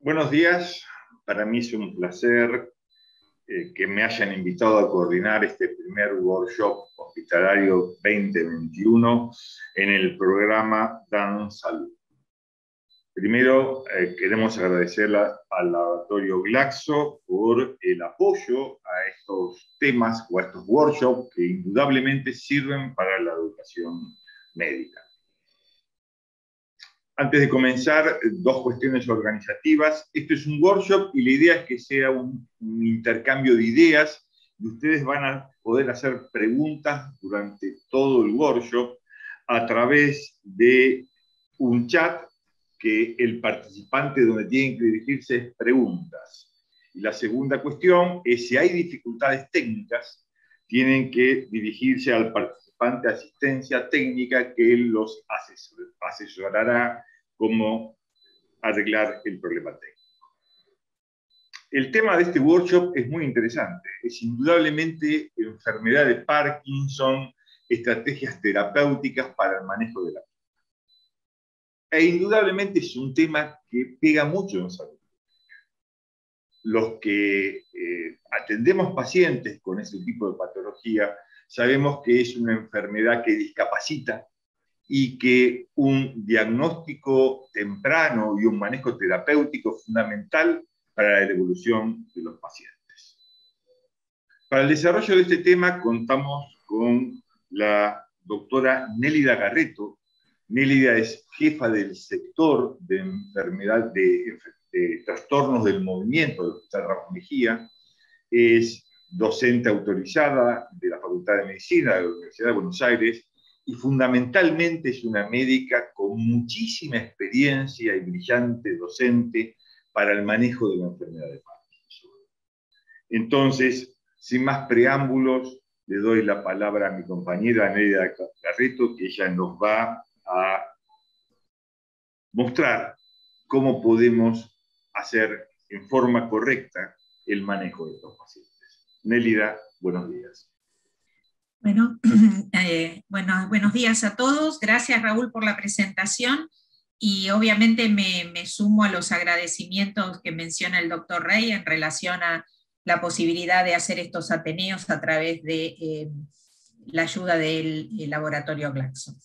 Buenos días, para mí es un placer que me hayan invitado a coordinar este primer workshop hospitalario 2021 en el programa Dan Salud. Primero, queremos agradecer al laboratorio Glaxo por el apoyo a estos temas o a estos workshops que indudablemente sirven para la educación médica. Antes de comenzar, dos cuestiones organizativas. Esto es un workshop y la idea es que sea un intercambio de ideas y ustedes van a poder hacer preguntas durante todo el workshop a través de un chat que el participante donde tienen que dirigirse es preguntas. Y la segunda cuestión es si hay dificultades técnicas, tienen que dirigirse al participante de asistencia técnica que él los asesorará cómo arreglar el problema técnico. El tema de este workshop es muy interesante. Es indudablemente enfermedad de Parkinson, estrategias terapéuticas para el manejo de la vida. E indudablemente es un tema que pega mucho en salud. Los que atendemos pacientes con ese tipo de patología sabemos que es una enfermedad que discapacita y que un diagnóstico temprano y un manejo terapéutico es fundamental para la evolución de los pacientes. Para el desarrollo de este tema contamos con la doctora Nélida Garreto. Nélida es jefa del sector de enfermedad de trastornos del movimiento del Hospital Ramos Mejía, es docente autorizada de la Facultad de Medicina de la Universidad de Buenos Aires y fundamentalmente es una médica con muchísima experiencia y brillante docente para el manejo de la enfermedad de Parkinson. Entonces, sin más preámbulos, le doy la palabra a mi compañera Nélida Garreto, que ella nos va a mostrar cómo podemos hacer en forma correcta el manejo de estos pacientes. Nélida, buenos días. Bueno, buenos días a todos. Gracias, Raúl, por la presentación. Y obviamente me sumo a los agradecimientos que menciona el doctor Rey en relación a la posibilidad de hacer estos ateneos a través de la ayuda del laboratorio Glaxo.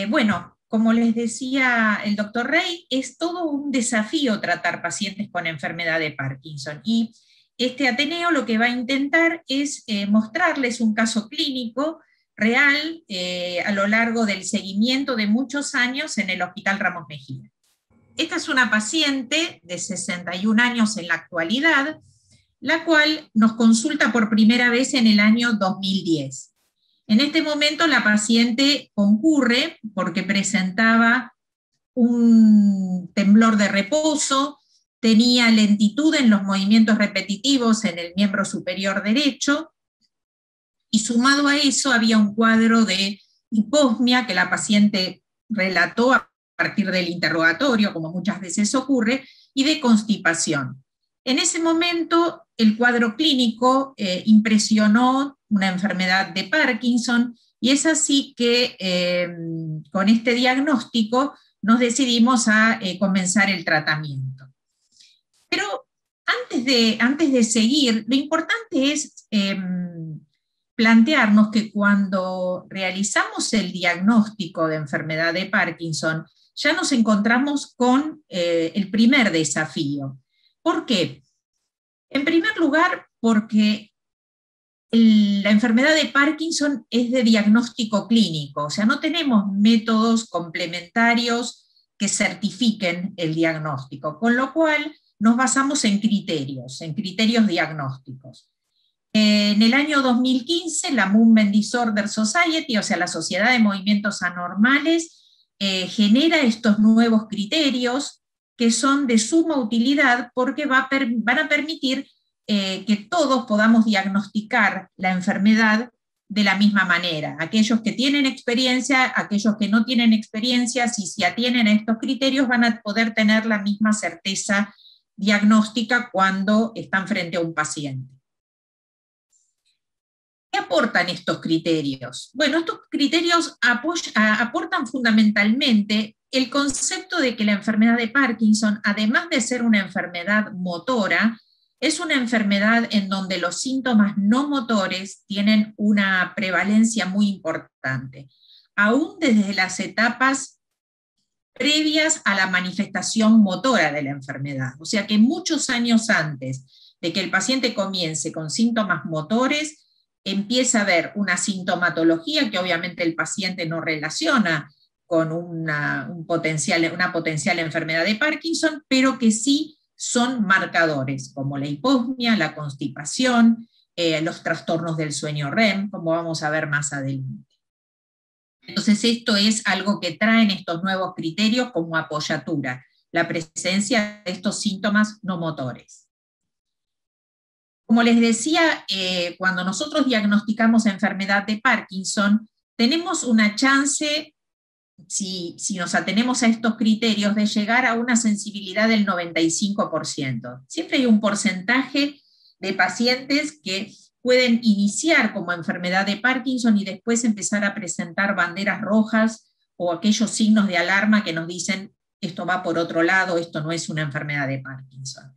Bueno, como les decía el doctor Rey, es todo un desafío tratar pacientes con enfermedad de Parkinson. Y este ateneo lo que va a intentar es mostrarles un caso clínico real a lo largo del seguimiento de muchos años en el Hospital Ramos Mejía. Esta es una paciente de 61 años en la actualidad, la cual nos consulta por primera vez en el año 2010. En este momento la paciente concurre porque presentaba un temblor de reposo, tenía lentitud en los movimientos repetitivos en el miembro superior derecho, y sumado a eso había un cuadro de hiposmia que la paciente relató a partir del interrogatorio, como muchas veces ocurre, y de constipación. En ese momento el cuadro clínico impresionó una enfermedad de Parkinson, y es así que con este diagnóstico nos decidimos a comenzar el tratamiento. Pero antes de seguir, lo importante es plantearnos que cuando realizamos el diagnóstico de enfermedad de Parkinson, ya nos encontramos con el primer desafío. ¿Por qué? En primer lugar, porque la enfermedad de Parkinson es de diagnóstico clínico, o sea, no tenemos métodos complementarios que certifiquen el diagnóstico, con lo cual nos basamos en criterios diagnósticos. En el año 2015, la Movement Disorder Society, o sea, la Sociedad de Movimientos Anormales, genera estos nuevos criterios que son de suma utilidad porque van a permitir que todos podamos diagnosticar la enfermedad de la misma manera. Aquellos que tienen experiencia, aquellos que no tienen experiencia, si se atienen a estos criterios, van a poder tener la misma certeza diagnóstica cuando están frente a un paciente. ¿Qué aportan estos criterios? Bueno, estos criterios aportan fundamentalmente el concepto de que la enfermedad de Parkinson, además de ser una enfermedad motora, es una enfermedad en donde los síntomas no motores tienen una prevalencia muy importante, aún desde las etapas previas a la manifestación motora de la enfermedad. O sea que muchos años antes de que el paciente comience con síntomas motores, empieza a haber una sintomatología que obviamente el paciente no relaciona con una potencial enfermedad de Parkinson, pero que sí son marcadores, como la hiposmia, la constipación, los trastornos del sueño REM, como vamos a ver más adelante. Entonces esto es algo que traen estos nuevos criterios como apoyatura, la presencia de estos síntomas no motores. Como les decía, cuando nosotros diagnosticamos enfermedad de Parkinson, tenemos una chance, si nos atenemos a estos criterios, de llegar a una sensibilidad del 95%. Siempre hay un porcentaje de pacientes que pueden iniciar como enfermedad de Parkinson y después empezar a presentar banderas rojas o aquellos signos de alarma que nos dicen esto va por otro lado, esto no es una enfermedad de Parkinson.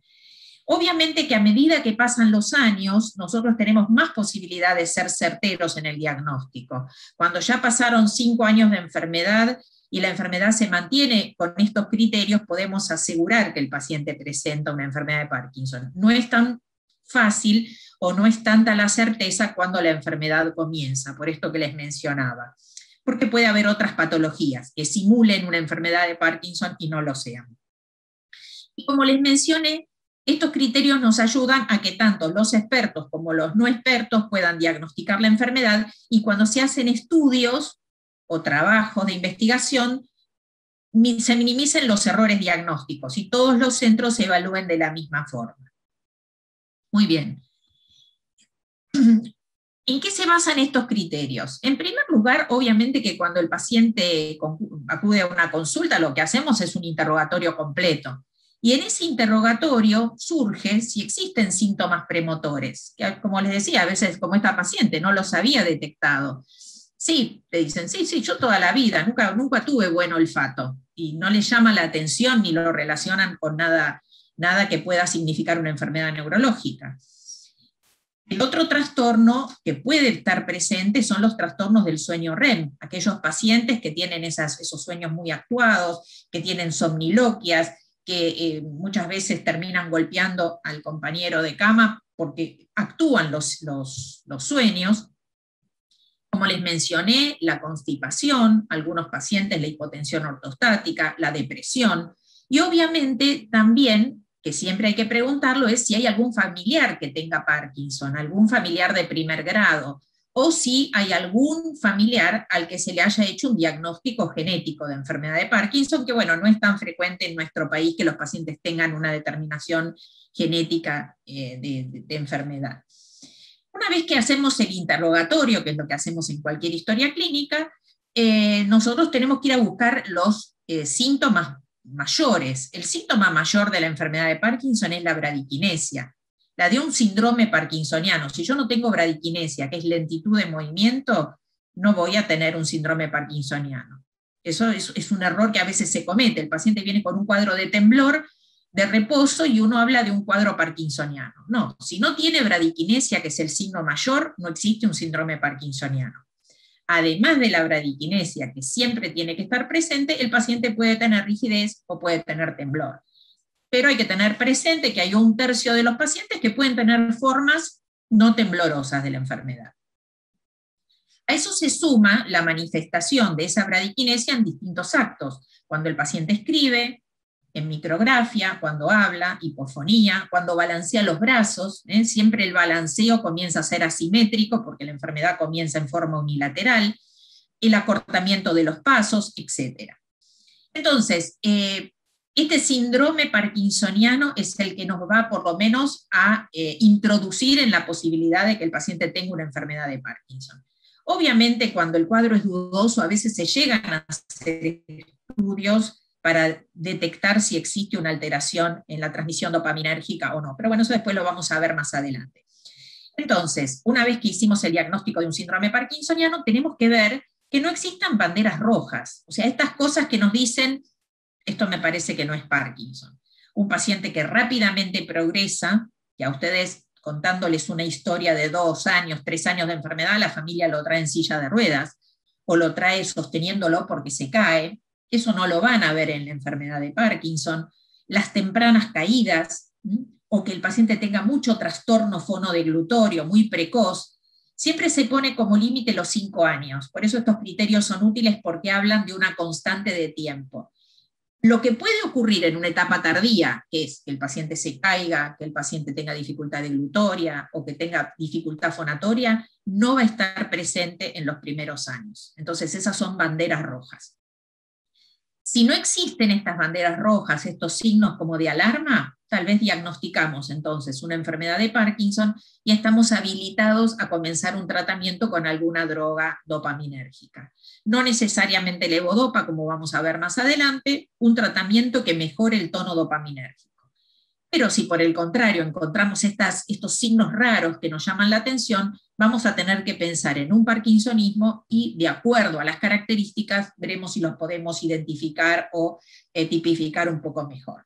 Obviamente que a medida que pasan los años, nosotros tenemos más posibilidad de ser certeros en el diagnóstico. Cuando ya pasaron 5 años de enfermedad y la enfermedad se mantiene con estos criterios, podemos asegurar que el paciente presenta una enfermedad de Parkinson. No es tan fácil o no es tanta la certeza cuando la enfermedad comienza, por esto que les mencionaba. Porque puede haber otras patologías que simulen una enfermedad de Parkinson y no lo sean. Y como les mencioné, estos criterios nos ayudan a que tanto los expertos como los no expertos puedan diagnosticar la enfermedad, y cuando se hacen estudios o trabajos de investigación, se minimicen los errores diagnósticos y todos los centros se evalúen de la misma forma. Muy bien. ¿En qué se basan estos criterios? En primer lugar, obviamente que cuando el paciente acude a una consulta, lo que hacemos es un interrogatorio completo. Y en ese interrogatorio surge si existen síntomas premotores, que como les decía, a veces como esta paciente no los había detectado. Sí, te dicen, sí, yo toda la vida, nunca tuve buen olfato, y no les llama la atención ni lo relacionan con nada que pueda significar una enfermedad neurológica. El otro trastorno que puede estar presente son los trastornos del sueño REM, aquellos pacientes que tienen esos sueños muy actuados, que tienen somniloquias, que muchas veces terminan golpeando al compañero de cama porque actúan los sueños. Como les mencioné, la constipación, algunos pacientes la hipotensión ortostática, la depresión, y obviamente también, que siempre hay que preguntarlo, es si hay algún familiar que tenga Parkinson, algún familiar de primer grado, o si hay algún familiar al que se le haya hecho un diagnóstico genético de enfermedad de Parkinson, que bueno, no es tan frecuente en nuestro país que los pacientes tengan una determinación genética de enfermedad. Una vez que hacemos el interrogatorio, que es lo que hacemos en cualquier historia clínica, nosotros tenemos que ir a buscar los síntomas mayores. El síntoma mayor de la enfermedad de Parkinson es la bradiquinesia, la de un síndrome parkinsoniano. Si yo no tengo bradiquinesia, que es lentitud de movimiento, no voy a tener un síndrome parkinsoniano. Eso es un error que a veces se comete. El paciente viene con un cuadro de temblor, de reposo, y uno habla de un cuadro parkinsoniano. No, si no tiene bradiquinesia, que es el signo mayor, no existe un síndrome parkinsoniano. Además de la bradiquinesia, que siempre tiene que estar presente, el paciente puede tener rigidez o puede tener temblor. Pero hay que tener presente que hay 1/3 de los pacientes que pueden tener formas no temblorosas de la enfermedad. A eso se suma la manifestación de esa bradiquinesia en distintos actos. Cuando el paciente escribe, en micrografia, cuando habla, hipofonía, cuando balancea los brazos, siempre el balanceo comienza a ser asimétrico porque la enfermedad comienza en forma unilateral, el acortamiento de los pasos, etc. Entonces, este síndrome parkinsoniano es el que nos va por lo menos a introducir en la posibilidad de que el paciente tenga una enfermedad de Parkinson. Obviamente, cuando el cuadro es dudoso, a veces se llegan a hacer estudios para detectar si existe una alteración en la transmisión dopaminérgica o no. Pero bueno, eso después lo vamos a ver más adelante. Entonces, una vez que hicimos el diagnóstico de un síndrome parkinsoniano, tenemos que ver que no existan banderas rojas, o sea, estas cosas que nos dicen, esto me parece que no es Parkinson. Un paciente que rápidamente progresa, que a ustedes contándoles una historia de 2 años, 3 años de enfermedad, la familia lo trae en silla de ruedas, o lo trae sosteniéndolo porque se cae, eso no lo van a ver en la enfermedad de Parkinson. Las tempranas caídas, o que el paciente tenga mucho trastorno fonodeglutorio muy precoz, siempre se pone como límite los 5 años. Por eso estos criterios son útiles porque hablan de una constante de tiempo. Lo que puede ocurrir en una etapa tardía, que es que el paciente se caiga, que el paciente tenga dificultad deglutoria o que tenga dificultad fonatoria, no va a estar presente en los primeros años. Entonces esas son banderas rojas. Si no existen estas banderas rojas, estos signos como de alarma, tal vez diagnosticamos entonces una enfermedad de Parkinson y estamos habilitados a comenzar un tratamiento con alguna droga dopaminérgica. No necesariamente levodopa, como vamos a ver más adelante, un tratamiento que mejore el tono dopaminérgico. Pero si por el contrario encontramos estos signos raros que nos llaman la atención, vamos a tener que pensar en un parkinsonismo y de acuerdo a las características veremos si los podemos identificar o tipificar un poco mejor.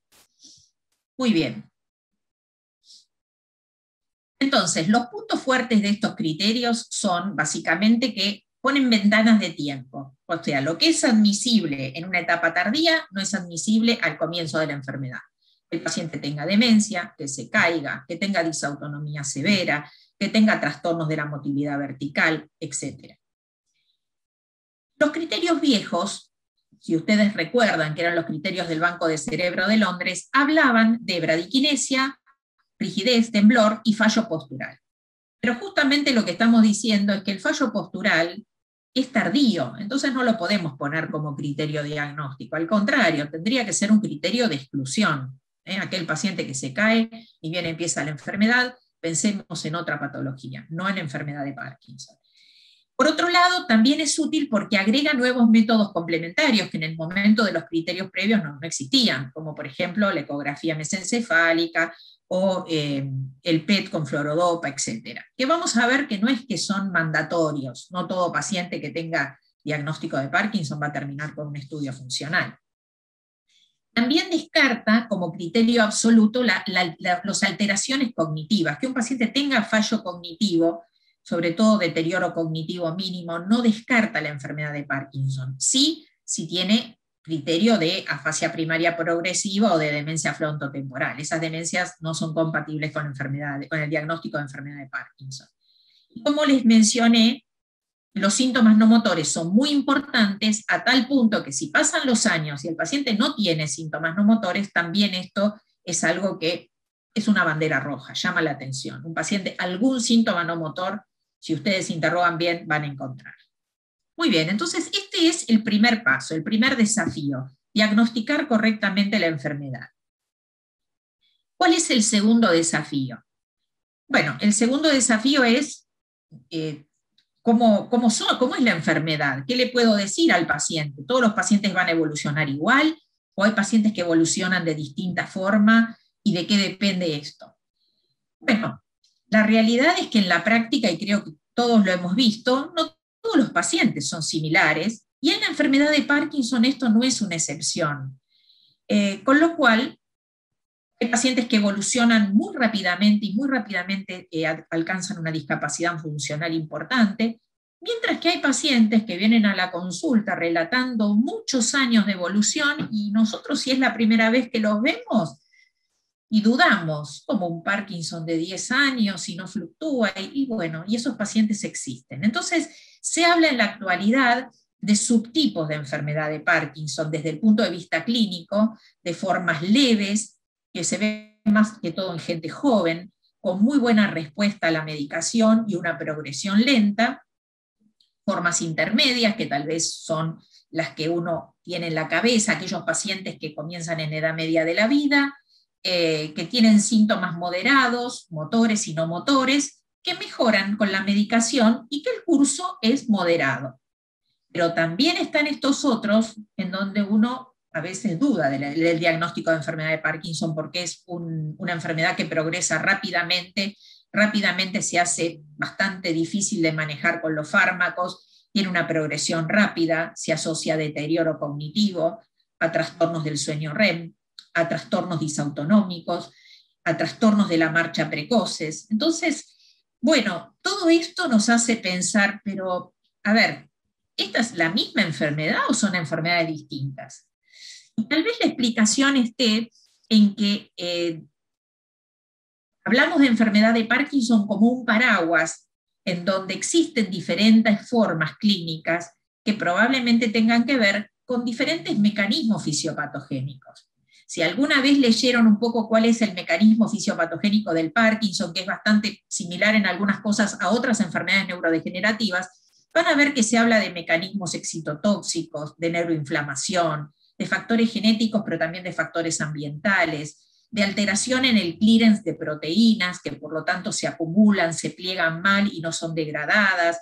Muy bien. Entonces, los puntos fuertes de estos criterios son básicamente que ponen ventanas de tiempo. O sea, lo que es admisible en una etapa tardía no es admisible al comienzo de la enfermedad. Que el paciente tenga demencia, que se caiga, que tenga disautonomía severa, que tenga trastornos de la motilidad vertical, etc. Los criterios viejos, si ustedes recuerdan que eran los criterios del Banco de Cerebro de Londres, hablaban de bradiquinesia, rigidez, temblor y fallo postural. Pero justamente lo que estamos diciendo es que el fallo postural es tardío, entonces no lo podemos poner como criterio diagnóstico, al contrario, tendría que ser un criterio de exclusión. Aquel paciente que se cae y bien empieza la enfermedad, pensemos en otra patología, no en enfermedad de Parkinson. Por otro lado, también es útil porque agrega nuevos métodos complementarios que en el momento de los criterios previos no existían, como por ejemplo la ecografía mesencefálica o el PET con fluorodopa, etc. Que vamos a ver que no es que son mandatorios, no todo paciente que tenga diagnóstico de Parkinson va a terminar con un estudio funcional. También descarta como criterio absoluto las alteraciones cognitivas, que un paciente tenga fallo cognitivo, sobre todo deterioro cognitivo mínimo, no descarta la enfermedad de Parkinson. Sí, si tiene criterio de afasia primaria progresiva o de demencia frontotemporal. Esas demencias no son compatibles con el diagnóstico de enfermedad de Parkinson. Y como les mencioné, los síntomas no motores son muy importantes a tal punto que si pasan los años y el paciente no tiene síntomas no motores, también esto es algo que es una bandera roja, llama la atención. Un paciente, algún síntoma no motor, si ustedes interrogan bien, van a encontrar. Muy bien, entonces este es el primer paso, el primer desafío, diagnosticar correctamente la enfermedad. ¿Cuál es el segundo desafío? Bueno, el segundo desafío es ¿cómo es la enfermedad? ¿Qué le puedo decir al paciente? ¿Todos los pacientes van a evolucionar igual? ¿O hay pacientes que evolucionan de distinta forma? ¿Y de qué depende esto? Bueno, la realidad es que en la práctica, y creo que todos lo hemos visto, no todos los pacientes son similares, y en la enfermedad de Parkinson esto no es una excepción. Con lo cual, hay pacientes que evolucionan muy rápidamente y muy rápidamente alcanzan una discapacidad funcional importante, mientras que hay pacientes que vienen a la consulta relatando muchos años de evolución y nosotros si es la primera vez que los vemos y dudamos, como un Parkinson de 10 años y no fluctúa, y bueno, y esos pacientes existen. Entonces, se habla en la actualidad de subtipos de enfermedad de Parkinson desde el punto de vista clínico, de formas leves, que se ve más que todo en gente joven, con muy buena respuesta a la medicación y una progresión lenta, formas intermedias, que tal vez son las que uno tiene en la cabeza, aquellos pacientes que comienzan en edad media de la vida, que tienen síntomas moderados, motores y no motores, que mejoran con la medicación y que el curso es moderado. Pero también están estos otros en donde uno a veces duda del diagnóstico de enfermedad de Parkinson porque es una enfermedad que progresa rápidamente se hace bastante difícil de manejar con los fármacos tiene una progresión rápida, se asocia a deterioro cognitivo, a trastornos del sueño REM, a trastornos disautonómicos, a trastornos de la marcha precoces. Entonces, bueno, todo esto nos hace pensar, pero, a ver, ¿esta es la misma enfermedad o son enfermedades distintas? Y tal vez la explicación esté en que hablamos de enfermedad de Parkinson como un paraguas en donde existen diferentes formas clínicas que probablemente tengan que ver con diferentes mecanismos fisiopatogénicos. Si alguna vez leyeron un poco cuál es el mecanismo fisiopatogénico del Parkinson, que es bastante similar en algunas cosas a otras enfermedades neurodegenerativas, van a ver que se habla de mecanismos excitotóxicos, de neuroinflamación, de factores genéticos, pero también de factores ambientales, de alteración en el clearance de proteínas, que por lo tanto se acumulan, se pliegan mal y no son degradadas,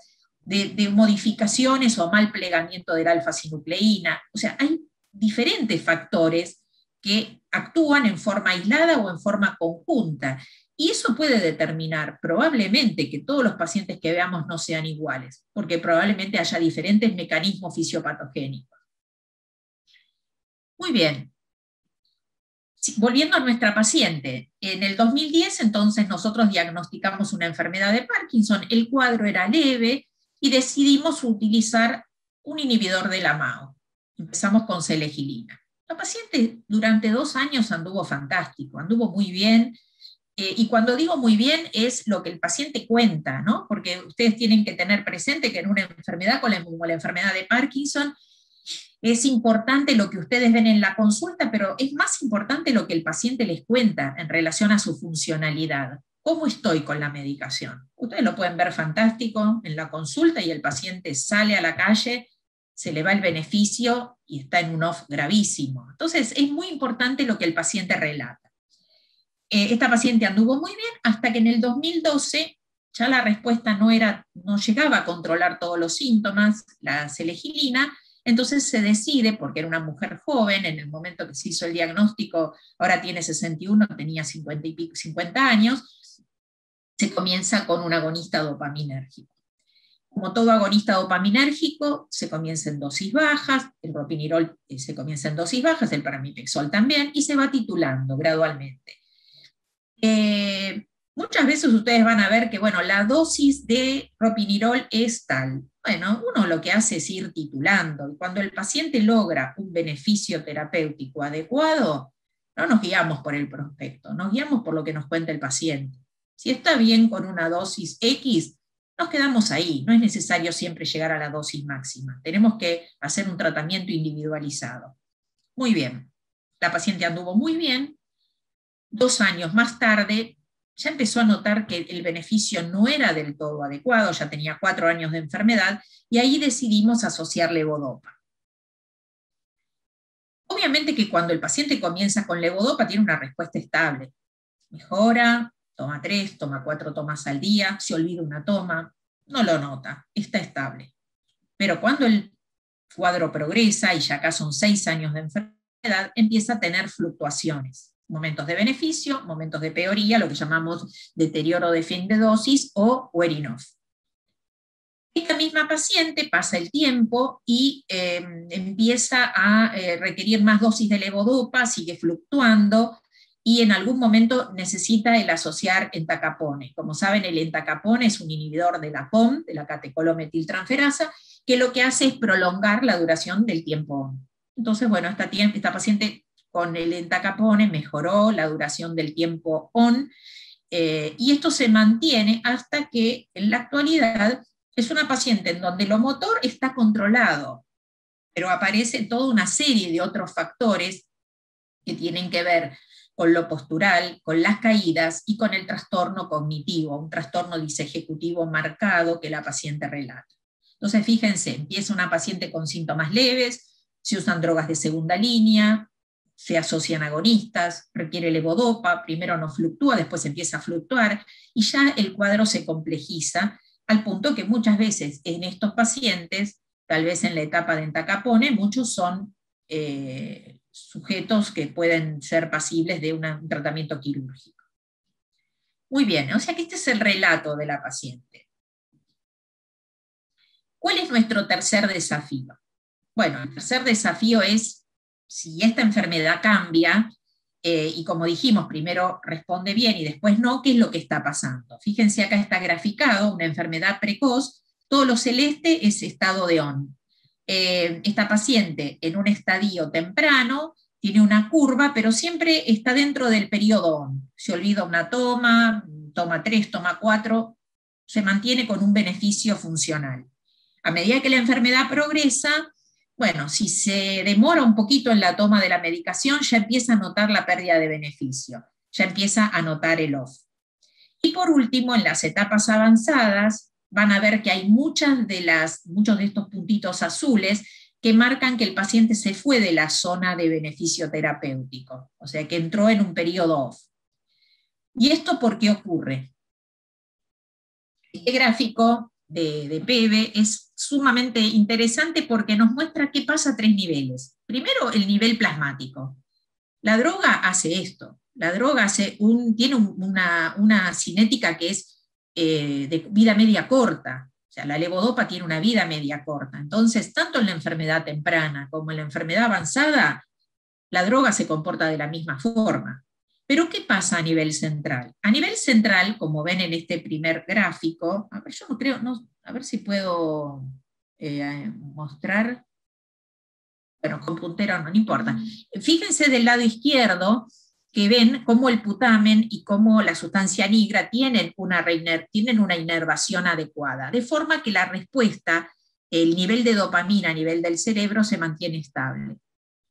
de modificaciones o mal plegamiento de la alfa-sinucleína. O sea, hay diferentes factores que actúan en forma aislada o en forma conjunta. Y eso puede determinar probablemente que todos los pacientes que veamos no sean iguales, porque probablemente haya diferentes mecanismos fisiopatogénicos. Muy bien. Volviendo a nuestra paciente, en el 2010 entonces nosotros diagnosticamos una enfermedad de Parkinson, el cuadro era leve y decidimos utilizar un inhibidor de la MAO. Empezamos con selegilina. La paciente durante 2 años anduvo fantástico, anduvo muy bien, y cuando digo muy bien es lo que el paciente cuenta, ¿no? Porque ustedes tienen que tener presente que en una enfermedad como la enfermedad de Parkinson, es importante lo que ustedes ven en la consulta, pero es más importante lo que el paciente les cuenta en relación a su funcionalidad. ¿Cómo estoy con la medicación? Ustedes lo pueden ver fantástico en la consulta y el paciente sale a la calle, se le va el beneficio y está en un off gravísimo. Entonces es muy importante lo que el paciente relata. Esta paciente anduvo muy bien hasta que en el 2012 ya la respuesta no llegaba a controlar todos los síntomas, la selegilina. Entonces se decide, porque era una mujer joven, en el momento que se hizo el diagnóstico, ahora tiene 61, tenía 50 años, se comienza con un agonista dopaminérgico. Como todo agonista dopaminérgico, se comienza en dosis bajas, el ropinirol se comienza en dosis bajas, el pramipexol también, y se va titulando gradualmente. Muchas veces ustedes van a ver que, bueno, la dosis de ropinirol es tal. Bueno, uno lo que hace es ir titulando, y cuando el paciente logra un beneficio terapéutico adecuado, no nos guiamos por el prospecto, nos guiamos por lo que nos cuenta el paciente. Si está bien con una dosis X, nos quedamos ahí, no es necesario siempre llegar a la dosis máxima, tenemos que hacer un tratamiento individualizado. Muy bien, la paciente anduvo muy bien. 2 años más tarde, ya empezó a notar que el beneficio no era del todo adecuado, ya tenía 4 años de enfermedad, y ahí decidimos asociar levodopa. Obviamente que cuando el paciente comienza con levodopa tiene una respuesta estable. Mejora, toma 3, toma 4 tomas al día, se olvida una toma, no lo nota, está estable. Pero cuando el cuadro progresa, y ya acá son 6 años de enfermedad, empieza a tener fluctuaciones. Momentos de beneficio, momentos de peoría, lo que llamamos deterioro de fin de dosis o wearing off. Esta misma paciente pasa el tiempo y empieza a requerir más dosis de levodopa, sigue fluctuando y en algún momento necesita el asociar entacapone. Como saben, el entacapone es un inhibidor de la POM, de la catecolometiltransferasa, que lo que hace es prolongar la duración del tiempo ON. Entonces, bueno, esta paciente con el entacapone mejoró la duración del tiempo ON, y esto se mantiene hasta que en la actualidad es una paciente en donde lo motor está controlado, pero aparece toda una serie de otros factores que tienen que ver con lo postural, con las caídas y con el trastorno cognitivo, un trastorno disejecutivo marcado que la paciente relata. Entonces, fíjense, empieza una paciente con síntomas leves, se usan drogas de segunda línea, se asocian agonistas, requiere levodopa, primero no fluctúa, después empieza a fluctuar, y ya el cuadro se complejiza, al punto que muchas veces en estos pacientes, tal vez en la etapa de entacapone, muchos son sujetos que pueden ser pasibles de un tratamiento quirúrgico. Muy bien, o sea que este es el relato de la paciente. ¿Cuál es nuestro tercer desafío? Bueno, el tercer desafío es, si esta enfermedad cambia, y como dijimos, primero responde bien y después no, ¿qué es lo que está pasando? Fíjense, acá está graficado una enfermedad precoz, todo lo celeste es estado de ON. Esta paciente en un estadio temprano tiene una curva, pero siempre está dentro del periodo ON. Se olvida una toma 3, toma 4, se mantiene con un beneficio funcional. A medida que la enfermedad progresa, bueno, si se demora un poquito en la toma de la medicación, ya empieza a notar la pérdida de beneficio, ya empieza a notar el off. Y por último, en las etapas avanzadas, van a ver que hay muchos de estos puntitos azules que marcan que el paciente se fue de la zona de beneficio terapéutico, o sea, que entró en un periodo off. ¿Y esto por qué ocurre? Este gráfico de PEBE es sumamente interesante porque nos muestra qué pasa a 3 niveles. Primero, el nivel plasmático. La droga hace esto. La droga tiene una cinética que es de vida media corta. O sea, la levodopa tiene una vida media corta. Entonces, tanto en la enfermedad temprana como en la enfermedad avanzada, la droga se comporta de la misma forma. Pero ¿qué pasa a nivel central? A nivel central, como ven en este primer gráfico, a ver, yo no creo, a ver si puedo mostrar, bueno, con puntero no importa. Fíjense del lado izquierdo que ven cómo el putamen y cómo la sustancia nigra tienen una inervación adecuada, de forma que la respuesta, el nivel de dopamina a nivel del cerebro se mantiene estable.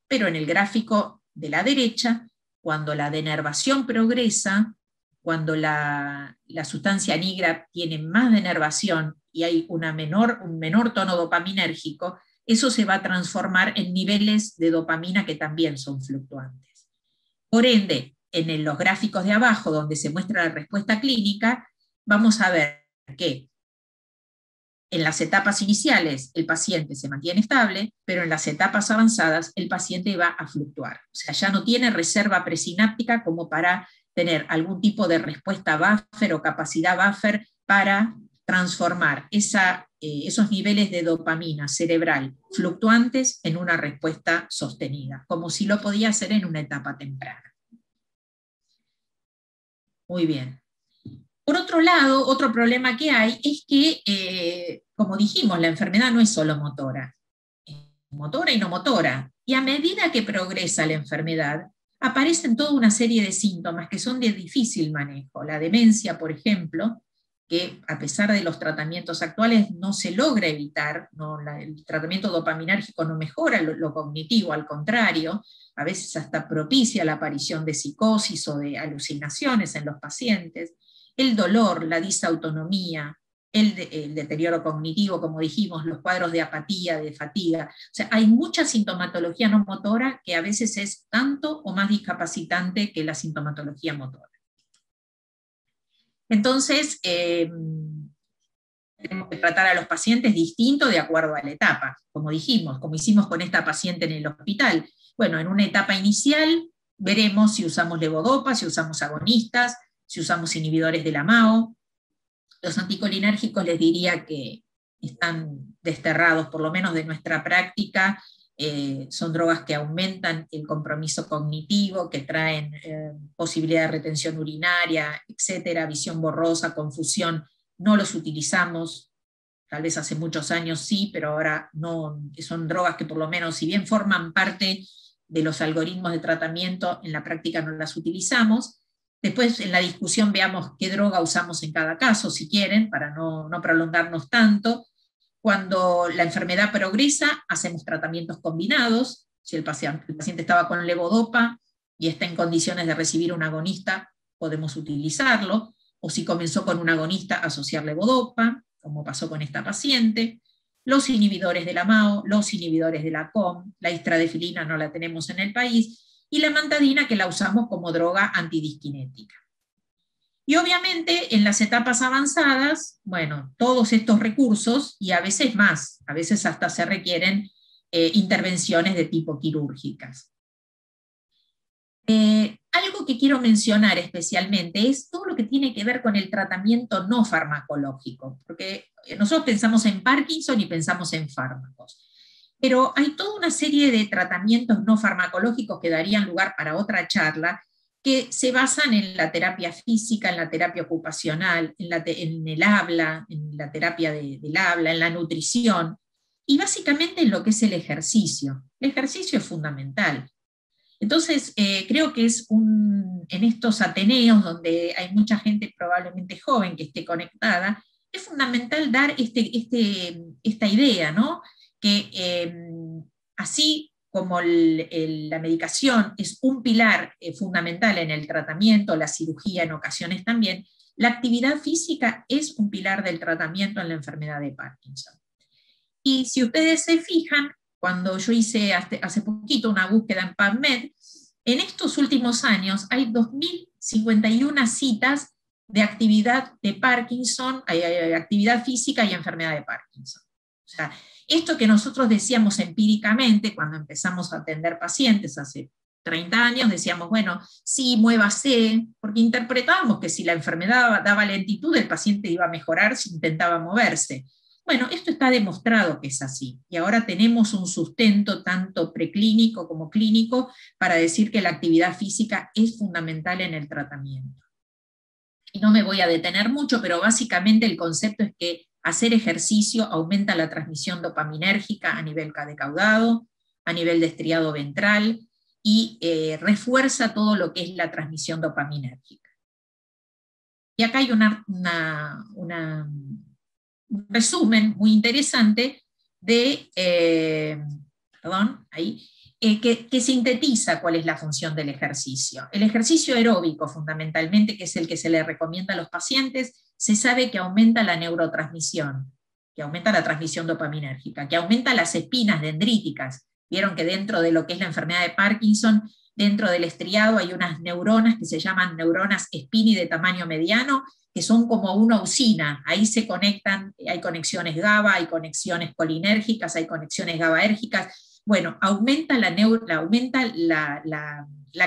Pero en el gráfico de la derecha, cuando la denervación progresa, cuando la sustancia nigra tiene más denervación y hay un menor tono dopaminérgico, eso se va a transformar en niveles de dopamina que también son fluctuantes. Por ende, en los gráficos de abajo, donde se muestra la respuesta clínica, vamos a ver que en las etapas iniciales el paciente se mantiene estable, pero en las etapas avanzadas el paciente va a fluctuar. O sea, ya no tiene reserva presináptica como para tener algún tipo de respuesta buffer o capacidad buffer para transformar esos niveles de dopamina cerebral fluctuantes en una respuesta sostenida, como si lo podía hacer en una etapa temprana. Muy bien. Por otro lado, otro problema que hay es que, como dijimos, la enfermedad no es solo motora, es motora y no motora. Y a medida que progresa la enfermedad, aparecen toda una serie de síntomas que son de difícil manejo. La demencia, por ejemplo, que a pesar de los tratamientos actuales no se logra evitar, el tratamiento dopaminérgico no mejora lo cognitivo, al contrario, a veces hasta propicia la aparición de psicosis o de alucinaciones en los pacientes. El dolor, la disautonomía, el deterioro cognitivo, como dijimos, los cuadros de apatía, de fatiga. O sea, hay mucha sintomatología no motora que a veces es tanto o más discapacitante que la sintomatología motora. Entonces, tenemos que tratar a los pacientes distinto de acuerdo a la etapa, como dijimos, como hicimos con esta paciente en el hospital. Bueno, en una etapa inicial veremos si usamos levodopa, si usamos agonistas, si usamos inhibidores de la MAO. Los anticolinérgicos les diría que están desterrados, por lo menos de nuestra práctica. Son drogas que aumentan el compromiso cognitivo, que traen posibilidad de retención urinaria, etcétera, visión borrosa, confusión. No los utilizamos, tal vez hace muchos años sí, pero ahora no. Son drogas que por lo menos, si bien forman parte de los algoritmos de tratamiento, en la práctica no las utilizamos. Después en la discusión veamos qué droga usamos en cada caso, si quieren, para no prolongarnos tanto. Cuando la enfermedad progresa, hacemos tratamientos combinados. Si el paciente estaba con levodopa y está en condiciones de recibir un agonista, podemos utilizarlo. O si comenzó con un agonista, asociar levodopa, como pasó con esta paciente. Los inhibidores de la MAO, los inhibidores de la COM, la istradefilina no la tenemos en el país, y la mantadina, que la usamos como droga antidisquinética. Y obviamente en las etapas avanzadas, bueno, todos estos recursos, y a veces más, a veces hasta se requieren intervenciones de tipo quirúrgicas. Algo algo que quiero mencionar especialmente es todo lo que tiene que ver con el tratamiento no farmacológico, porque nosotros pensamos en Parkinson y pensamos en fármacos, pero hay toda una serie de tratamientos no farmacológicos que darían lugar para otra charla, que se basan en la terapia física, en la terapia ocupacional, en el habla, en la terapia del habla, en la nutrición, y básicamente en lo que es el ejercicio. El ejercicio es fundamental. Entonces, creo que en estos ateneos donde hay mucha gente probablemente joven que esté conectada, es fundamental dar esta idea, ¿no? Que así como la medicación es un pilar fundamental en el tratamiento, la cirugía en ocasiones también, la actividad física es un pilar del tratamiento en la enfermedad de Parkinson. Y si ustedes se fijan, cuando yo hice hace poquito una búsqueda en PubMed, en estos últimos años hay 2.051 citas de actividad de Parkinson, actividad física y enfermedad de Parkinson. O sea, esto que nosotros decíamos empíricamente cuando empezamos a atender pacientes hace 30 años, decíamos, bueno, sí, muévase, porque interpretábamos que si la enfermedad daba lentitud, el paciente iba a mejorar si intentaba moverse. Bueno, esto está demostrado que es así, y ahora tenemos un sustento tanto preclínico como clínico para decir que la actividad física es fundamental en el tratamiento. Y no me voy a detener mucho, pero básicamente el concepto es que hacer ejercicio aumenta la transmisión dopaminérgica a nivel caudado, a nivel de estriado ventral, y refuerza todo lo que es la transmisión dopaminérgica. Y acá hay un resumen muy interesante de, que sintetiza cuál es la función del ejercicio. El ejercicio aeróbico, fundamentalmente, que es el que se le recomienda a los pacientes, se sabe que aumenta la neurotransmisión, que aumenta la transmisión dopaminérgica, que aumenta las espinas dendríticas. Vieron que dentro de lo que es la enfermedad de Parkinson, dentro del estriado hay unas neuronas que se llaman neuronas Spini de tamaño mediano, que son como una usina, ahí se conectan, hay conexiones GABA, hay conexiones colinérgicas, hay conexiones GABAérgicas. Bueno, aumenta la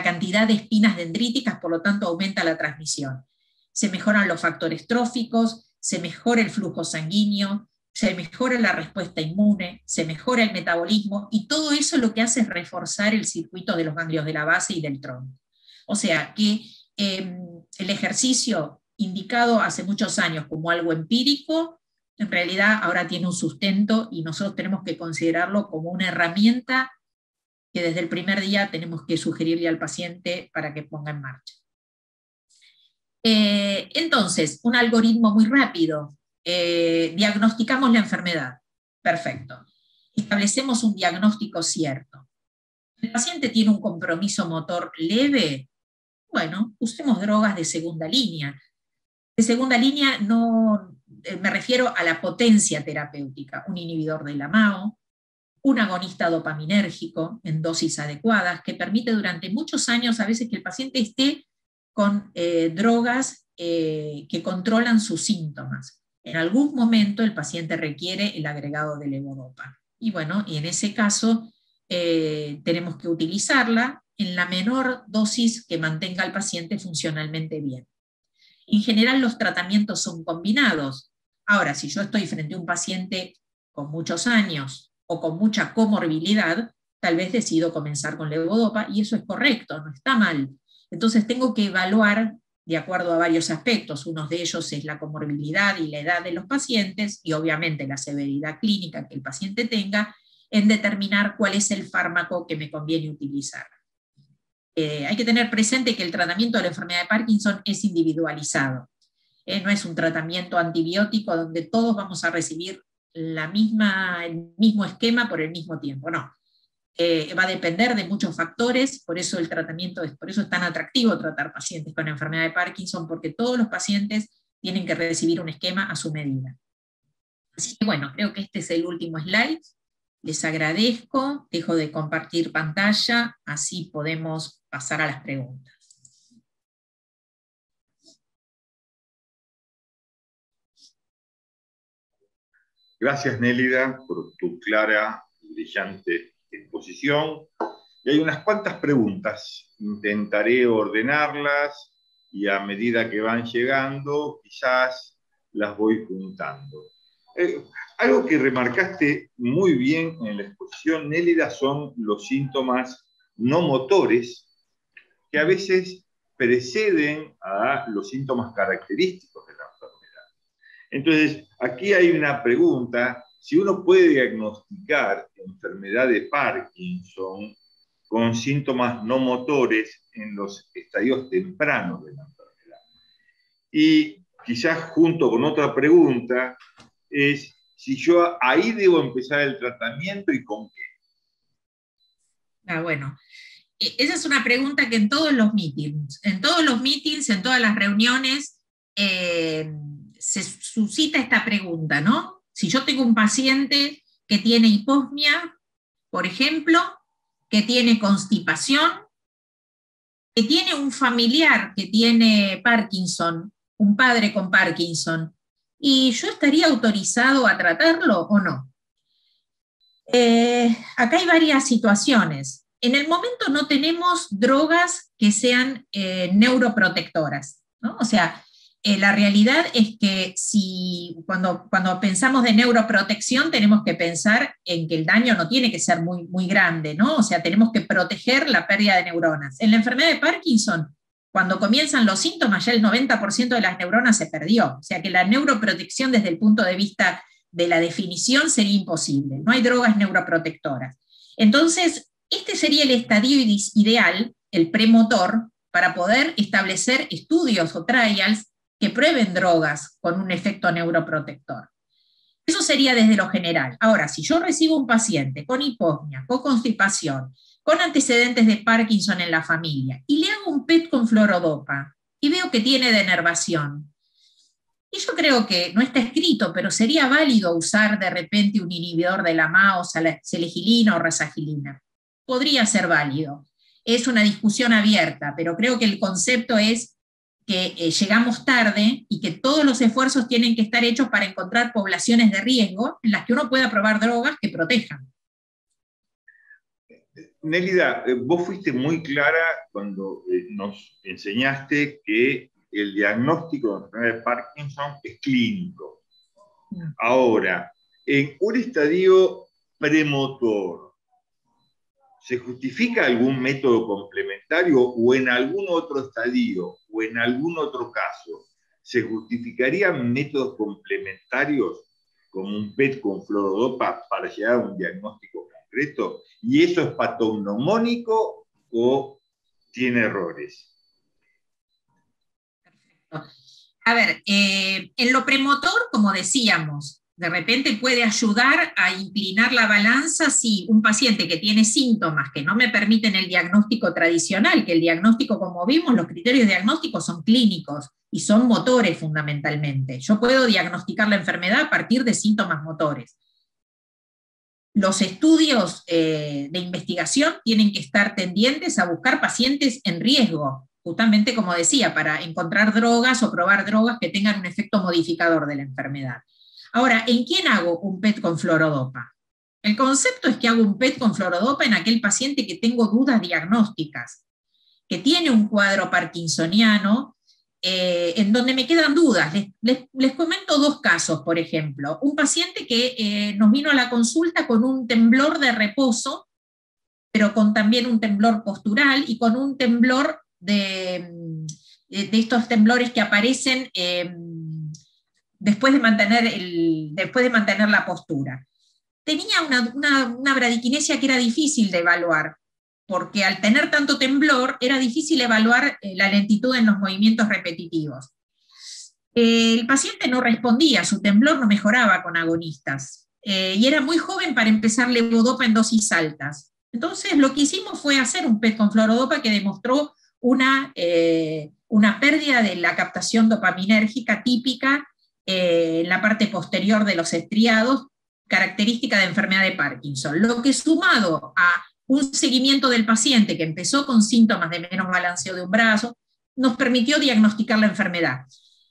cantidad de espinas dendríticas, por lo tanto aumenta la transmisión. Se mejoran los factores tróficos, se mejora el flujo sanguíneo, se mejora la respuesta inmune, se mejora el metabolismo, y todo eso lo que hace es reforzar el circuito de los ganglios de la base y del tronco. O sea que el ejercicio indicado hace muchos años como algo empírico, en realidad ahora tiene un sustento y nosotros tenemos que considerarlo como una herramienta que desde el primer día tenemos que sugerirle al paciente para que ponga en marcha. Entonces, un algoritmo muy rápido. Diagnosticamos la enfermedad. Perfecto. Establecemos un diagnóstico cierto. ¿El paciente tiene un compromiso motor leve? Bueno, usemos drogas de segunda línea. De segunda línea no me refiero a la potencia terapéutica, un inhibidor de la MAO, un agonista dopaminérgico en dosis adecuadas, que permite durante muchos años a veces que el paciente esté con drogas que controlan sus síntomas. En algún momento el paciente requiere el agregado de levodopa. Y bueno, y en ese caso tenemos que utilizarla en la menor dosis que mantenga al paciente funcionalmente bien. En general los tratamientos son combinados. Ahora, si yo estoy frente a un paciente con muchos años o con mucha comorbilidad, tal vez decido comenzar con levodopa, y eso es correcto, no está mal. Entonces tengo que evaluar de acuerdo a varios aspectos. Uno de ellos es la comorbilidad y la edad de los pacientes, y obviamente la severidad clínica que el paciente tenga, en determinar cuál es el fármaco que me conviene utilizar. Hay que tener presente que el tratamiento de la enfermedad de Parkinson es individualizado. No es un tratamiento antibiótico donde todos vamos a recibir el mismo esquema por el mismo tiempo, no. Va a depender de muchos factores, por eso por eso es tan atractivo tratar pacientes con enfermedad de Parkinson, porque todos los pacientes tienen que recibir un esquema a su medida. Así que bueno, creo que este es el último slide. Les agradezco, dejo de compartir pantalla, así podemos pasar a las preguntas. Gracias, Nélida, por tu clara y brillante exposición. Y hay unas cuantas preguntas, intentaré ordenarlas y a medida que van llegando, quizás las voy juntando. Algo que remarcaste muy bien en la exposición, Nélida, son los síntomas no motores que a veces preceden a los síntomas característicos de la enfermedad. Entonces, aquí hay una pregunta: si uno puede diagnosticar enfermedad de Parkinson con síntomas no motores en los estadios tempranos de la enfermedad. Y quizás junto con otra pregunta es si yo ahí debo empezar el tratamiento y con qué. Bueno, esa es una pregunta que en todos los meetings, en todas las reuniones, se suscita esta pregunta, ¿no? Si yo tengo un paciente que tiene hiposmia, por ejemplo, que tiene constipación, que tiene un familiar que tiene Parkinson, un padre con Parkinson, ¿y yo estaría autorizado a tratarlo o no? Acá hay varias situaciones. En el momento no tenemos drogas que sean neuroprotectoras, ¿no? O sea, la realidad es que cuando pensamos de neuroprotección tenemos que pensar en que el daño no tiene que ser muy, muy grande, ¿no? O sea, tenemos que proteger la pérdida de neuronas. En la enfermedad de Parkinson, cuando comienzan los síntomas, ya el 90% de las neuronas se perdió. O sea que la neuroprotección desde el punto de vista de la definición sería imposible. No hay drogas neuroprotectoras. Entonces, este sería el estadio ideal, el premotor, para poder establecer estudios o trials que prueben drogas con un efecto neuroprotector. Eso sería desde lo general. Ahora, si yo recibo un paciente con hiposmia, con constipación, con antecedentes de Parkinson en la familia, y le hago un PET con fluorodopa, y veo que tiene denervación, y yo creo que no está escrito, pero sería válido usar de repente un inhibidor de la MAO, selegilina o rasagilina. Podría ser válido. Es una discusión abierta, pero creo que el concepto es que llegamos tarde y que todos los esfuerzos tienen que estar hechos para encontrar poblaciones de riesgo en las que uno pueda probar drogas que protejan. Nélida, vos fuiste muy clara cuando nos enseñaste que el diagnóstico de enfermedad de Parkinson es clínico. Ahora, en un estadio premotor, ¿se justifica algún método complementario o en algún otro estadio o en algún otro caso se justificarían métodos complementarios como un PET con fluorodopa para llegar a un diagnóstico concreto? ¿Y eso es patognomónico o tiene errores? Perfecto. A ver, en lo premotor, como decíamos, de repente puede ayudar a inclinar la balanza si un paciente que tiene síntomas que no me permiten el diagnóstico tradicional, que el diagnóstico, como vimos, los criterios diagnósticos son clínicos y son motores fundamentalmente. Yo puedo diagnosticar la enfermedad a partir de síntomas motores. Los estudios de investigación tienen que estar tendientes a buscar pacientes en riesgo, justamente como decía, para encontrar drogas o probar drogas que tengan un efecto modificador de la enfermedad. Ahora, ¿en quién hago un PET con fluorodopa? El concepto es que hago un PET con fluorodopa en aquel paciente que tengo dudas diagnósticas, que tiene un cuadro parkinsoniano, en donde me quedan dudas. Les comento dos casos, por ejemplo. Un paciente que nos vino a la consulta con un temblor de reposo, pero con también un temblor postural y con un temblor de estos temblores que aparecen después de mantener la postura. Tenía una bradiquinesia que era difícil de evaluar, porque al tener tanto temblor era difícil evaluar la lentitud en los movimientos repetitivos. El paciente no respondía, su temblor no mejoraba con agonistas, y era muy joven para empezar levodopa en dosis altas. Entonces lo que hicimos fue hacer un PET con fluorodopa que demostró una pérdida de la captación dopaminérgica típica en la parte posterior de los estriados, característica de enfermedad de Parkinson. Lo que sumado a un seguimiento del paciente que empezó con síntomas de menos balanceo de un brazo, nos permitió diagnosticar la enfermedad.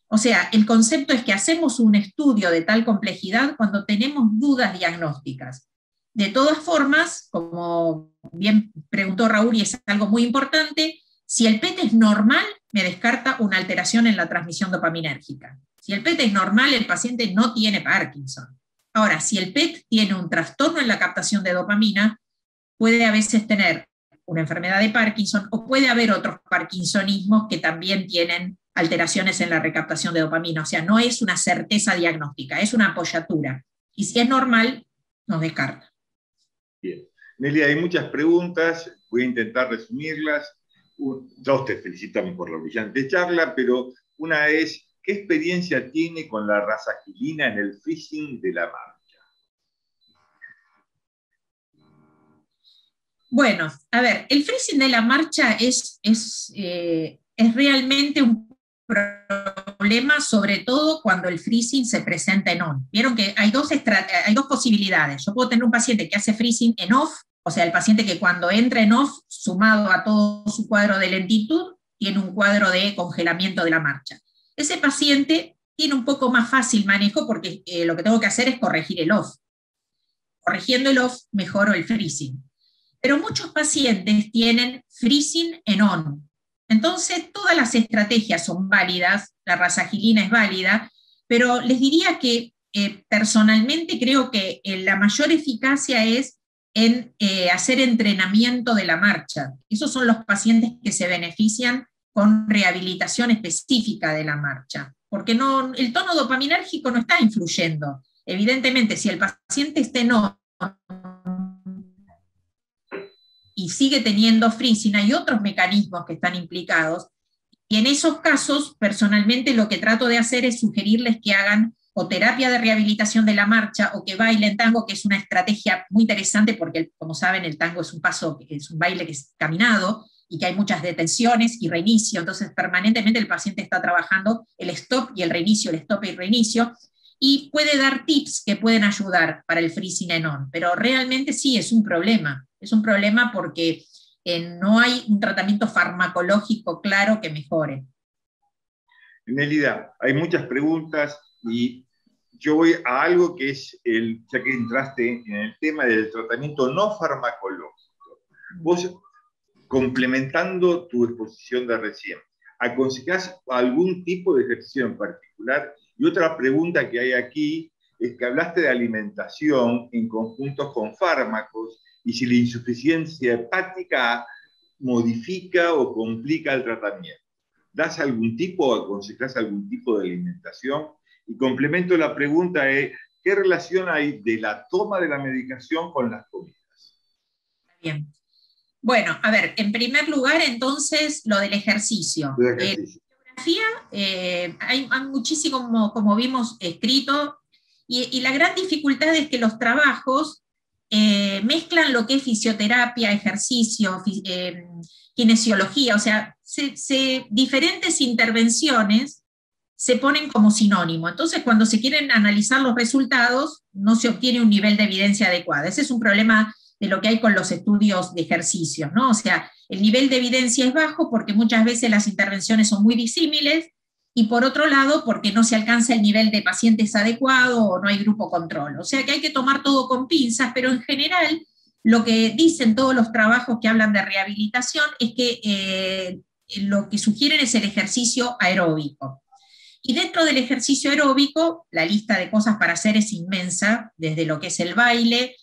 O sea, el concepto es que hacemos un estudio de tal complejidad cuando tenemos dudas diagnósticas. De todas formas, como bien preguntó Raúl, y es algo muy importante, si el PET es normal, me descarta una alteración en la transmisión dopaminérgica. Si el PET es normal, el paciente no tiene Parkinson. Ahora, si el PET tiene un trastorno en la captación de dopamina, puede a veces tener una enfermedad de Parkinson o puede haber otros parkinsonismos que también tienen alteraciones en la recaptación de dopamina. O sea, no es una certeza diagnóstica, es una apoyatura. Y si es normal, nos descarta. Bien. Nelly, hay muchas preguntas, voy a intentar resumirlas. Todos te felicitan por la brillante charla, pero una es, ¿qué experiencia tiene con la rasagilina en el freezing de la marcha? Bueno, a ver, el freezing de la marcha es realmente un problema, sobre todo cuando el freezing se presenta en on. Vieron que hay dos posibilidades. Yo puedo tener un paciente que hace freezing en off, o sea, el paciente que cuando entra en off, sumado a todo su cuadro de lentitud, tiene un cuadro de congelamiento de la marcha. Ese paciente tiene un poco más fácil manejo porque lo que tengo que hacer es corregir el off. Corrigiendo el off, mejoro el freezing. Pero muchos pacientes tienen freezing en on. Entonces, todas las estrategias son válidas, la rasagilina es válida, pero les diría que personalmente creo que la mayor eficacia es en hacer entrenamiento de la marcha. Esos son los pacientes que se benefician con rehabilitación específica de la marcha, porque no, el tono dopaminérgico no está influyendo. Evidentemente, si el paciente está en on y sigue teniendo freezing, hay otros mecanismos que están implicados, y en esos casos, personalmente, lo que trato de hacer es sugerirles que hagan o terapia de rehabilitación de la marcha, o que bailen tango, que es una estrategia muy interesante, porque, como saben, el tango es un baile que es caminado, y que hay muchas detenciones y reinicio, entonces permanentemente el paciente está trabajando el stop y el reinicio, el stop y el reinicio, y puede dar tips que pueden ayudar para el freezing en on, pero realmente sí es un problema porque no hay un tratamiento farmacológico claro que mejore. Nelida, hay muchas preguntas y yo voy a algo que es, ya que entraste en el tema del tratamiento no farmacológico. Vos, complementando tu exposición de recién, ¿aconsejás algún tipo de ejercicio en particular? Y otra pregunta que hay aquí es que hablaste de alimentación en conjunto con fármacos y si la insuficiencia hepática modifica o complica el tratamiento. ¿Das algún tipo o aconsejás algún tipo de alimentación? Y complemento la pregunta es, ¿qué relación hay de la toma de la medicación con las comidas? Bien. Bueno, a ver, en primer lugar, entonces, lo del ejercicio. La bibliografía, hay muchísimo, como vimos, escrito, y la gran dificultad es que los trabajos mezclan lo que es fisioterapia, ejercicio, kinesiología, o sea, diferentes intervenciones se ponen como sinónimo. Entonces, cuando se quieren analizar los resultados, no se obtiene un nivel de evidencia adecuado. Ese es un problema de lo que hay con los estudios de ejercicios, ¿no? O sea, el nivel de evidencia es bajo porque muchas veces las intervenciones son muy disímiles, y por otro lado, porque no se alcanza el nivel de pacientes adecuado o no hay grupo control. O sea que hay que tomar todo con pinzas, pero en general lo que dicen todos los trabajos que hablan de rehabilitación es que lo que sugieren es el ejercicio aeróbico. Y dentro del ejercicio aeróbico, la lista de cosas para hacer es inmensa, desde lo que es el baile,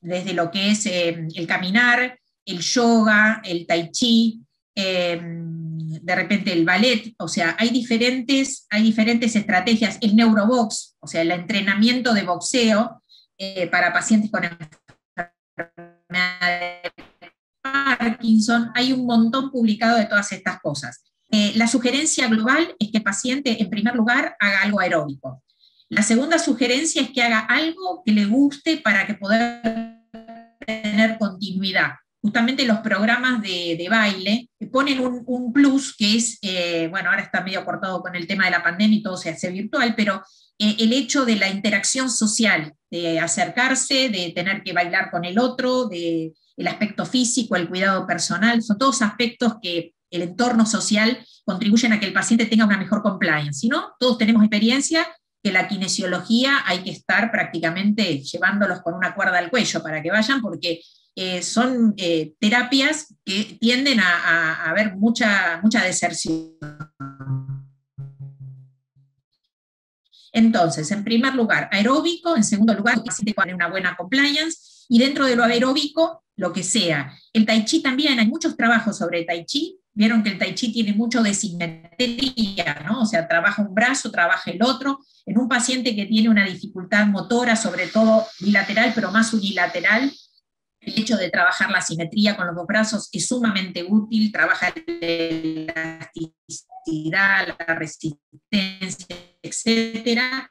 desde lo que es el caminar, el yoga, el tai chi, de repente el ballet, o sea, hay diferentes estrategias, el neurobox, o sea, el entrenamiento de boxeo para pacientes con enfermedad de Parkinson, hay un montón publicado de todas estas cosas. La sugerencia global es que el paciente, en primer lugar, haga algo aeróbico. La segunda sugerencia es que haga algo que le guste para que pueda tener continuidad. Justamente los programas de baile ponen un plus que es, bueno, ahora está medio cortado con el tema de la pandemia y todo se hace virtual, pero el hecho de la interacción social, de acercarse, de tener que bailar con el otro, el aspecto físico, el cuidado personal, son todos aspectos que el entorno social contribuyen a que el paciente tenga una mejor compliance. Si no, todos tenemos experiencia que la kinesiología hay que estar prácticamente llevándolos con una cuerda al cuello para que vayan, porque son terapias que tienden a haber mucha deserción. Entonces, en primer lugar, aeróbico, en segundo lugar, el paciente tiene una buena compliance, y dentro de lo aeróbico, lo que sea. El tai chi también, hay muchos trabajos sobre tai chi, vieron que el tai chi tiene mucho de simetría, ¿no? O sea, trabaja un brazo, trabaja el otro. En un paciente que tiene una dificultad motora, sobre todo bilateral, pero más unilateral, el hecho de trabajar la simetría con los dos brazos es sumamente útil, trabaja la elasticidad, la resistencia, etcétera.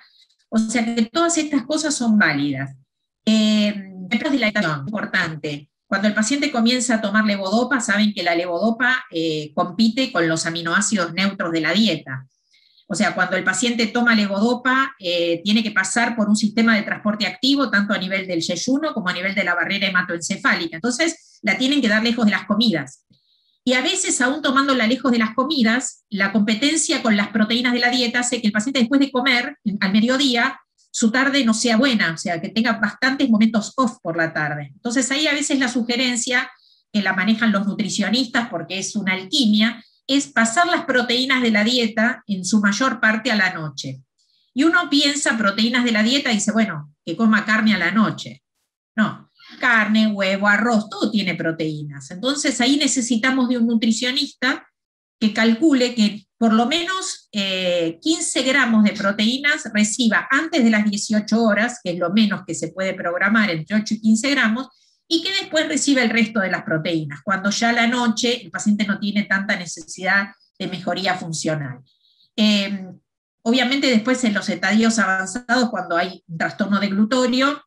O sea que todas estas cosas son válidas. Después de la hidratación, importante. Cuando el paciente comienza a tomar levodopa, saben que la levodopa compite con los aminoácidos neutros de la dieta. O sea, cuando el paciente toma levodopa, tiene que pasar por un sistema de transporte activo, tanto a nivel del yeyuno como a nivel de la barrera hematoencefálica. Entonces, la tienen que dar lejos de las comidas. Y a veces, aún tomándola lejos de las comidas, la competencia con las proteínas de la dieta hace que el paciente, después de comer, al mediodía, su tarde no sea buena, o sea, que tenga bastantes momentos off por la tarde. Entonces, ahí a veces la sugerencia, que la manejan los nutricionistas porque es una alquimia, es pasar las proteínas de la dieta en su mayor parte a la noche. Y uno piensa proteínas de la dieta y dice, bueno, que coma carne a la noche. No, carne, huevo, arroz, todo tiene proteínas. Entonces ahí necesitamos de un nutricionista que calcule que por lo menos 15 gramos de proteínas reciba antes de las 18 horas, que es lo menos que se puede programar, entre 8 y 15 gramos, y que después reciba el resto de las proteínas, cuando ya a la noche el paciente no tiene tanta necesidad de mejoría funcional. Obviamente después en los estadios avanzados, cuando hay un trastorno de glutorio,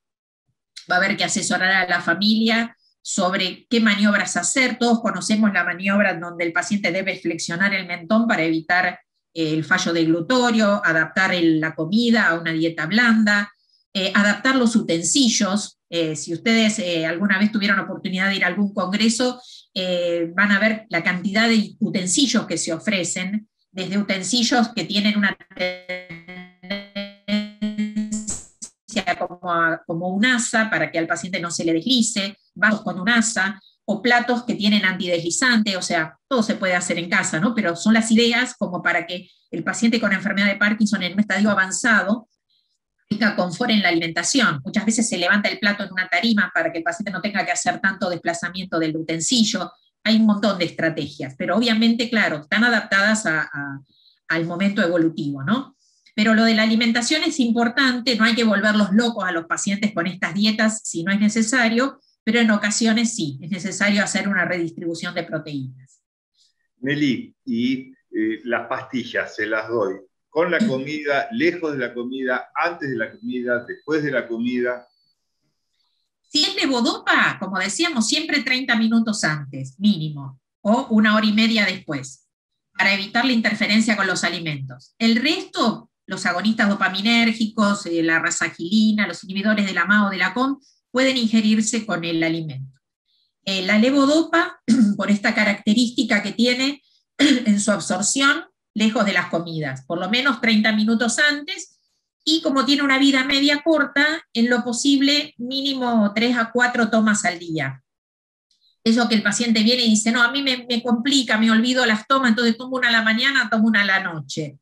va a haber que asesorar a la familia sobre qué maniobras hacer. Todos conocemos la maniobra en donde el paciente debe flexionar el mentón para evitar el fallo de glutorio, adaptar la comida a una dieta blanda, adaptar los utensilios. Si ustedes alguna vez tuvieron oportunidad de ir a algún congreso, van a ver la cantidad de utensilios que se ofrecen, desde utensilios que tienen una como un asa para que al paciente no se le deslice, vasos con un asa, o platos que tienen antideslizante, o sea, todo se puede hacer en casa, ¿no? Pero son las ideas como para que el paciente con enfermedad de Parkinson en un estadio avanzado tenga confort en la alimentación. Muchas veces se levanta el plato en una tarima para que el paciente no tenga que hacer tanto desplazamiento del utensilio. Hay un montón de estrategias, pero obviamente, claro, están adaptadas al momento evolutivo, ¿no? Pero lo de la alimentación es importante, no hay que volverlos locos a los pacientes con estas dietas si no es necesario, pero en ocasiones sí, es necesario hacer una redistribución de proteínas. Nelly, y las pastillas se las doy con la comida, lejos de la comida, antes de la comida, después de la comida. Si es levodopa, como decíamos, siempre 30 minutos antes, mínimo, o 1 hora y media después, para evitar la interferencia con los alimentos. El resto, los agonistas dopaminérgicos, la rasagilina, los inhibidores de la MA o de la COM, pueden ingerirse con el alimento. La levodopa, por esta característica que tiene en su absorción, lejos de las comidas, por lo menos 30 minutos antes, y como tiene una vida media corta, en lo posible mínimo 3 a 4 tomas al día. Eso que el paciente viene y dice, no, a mí me complica, me olvido las tomas, entonces tomo una a la mañana, tomo una a la noche.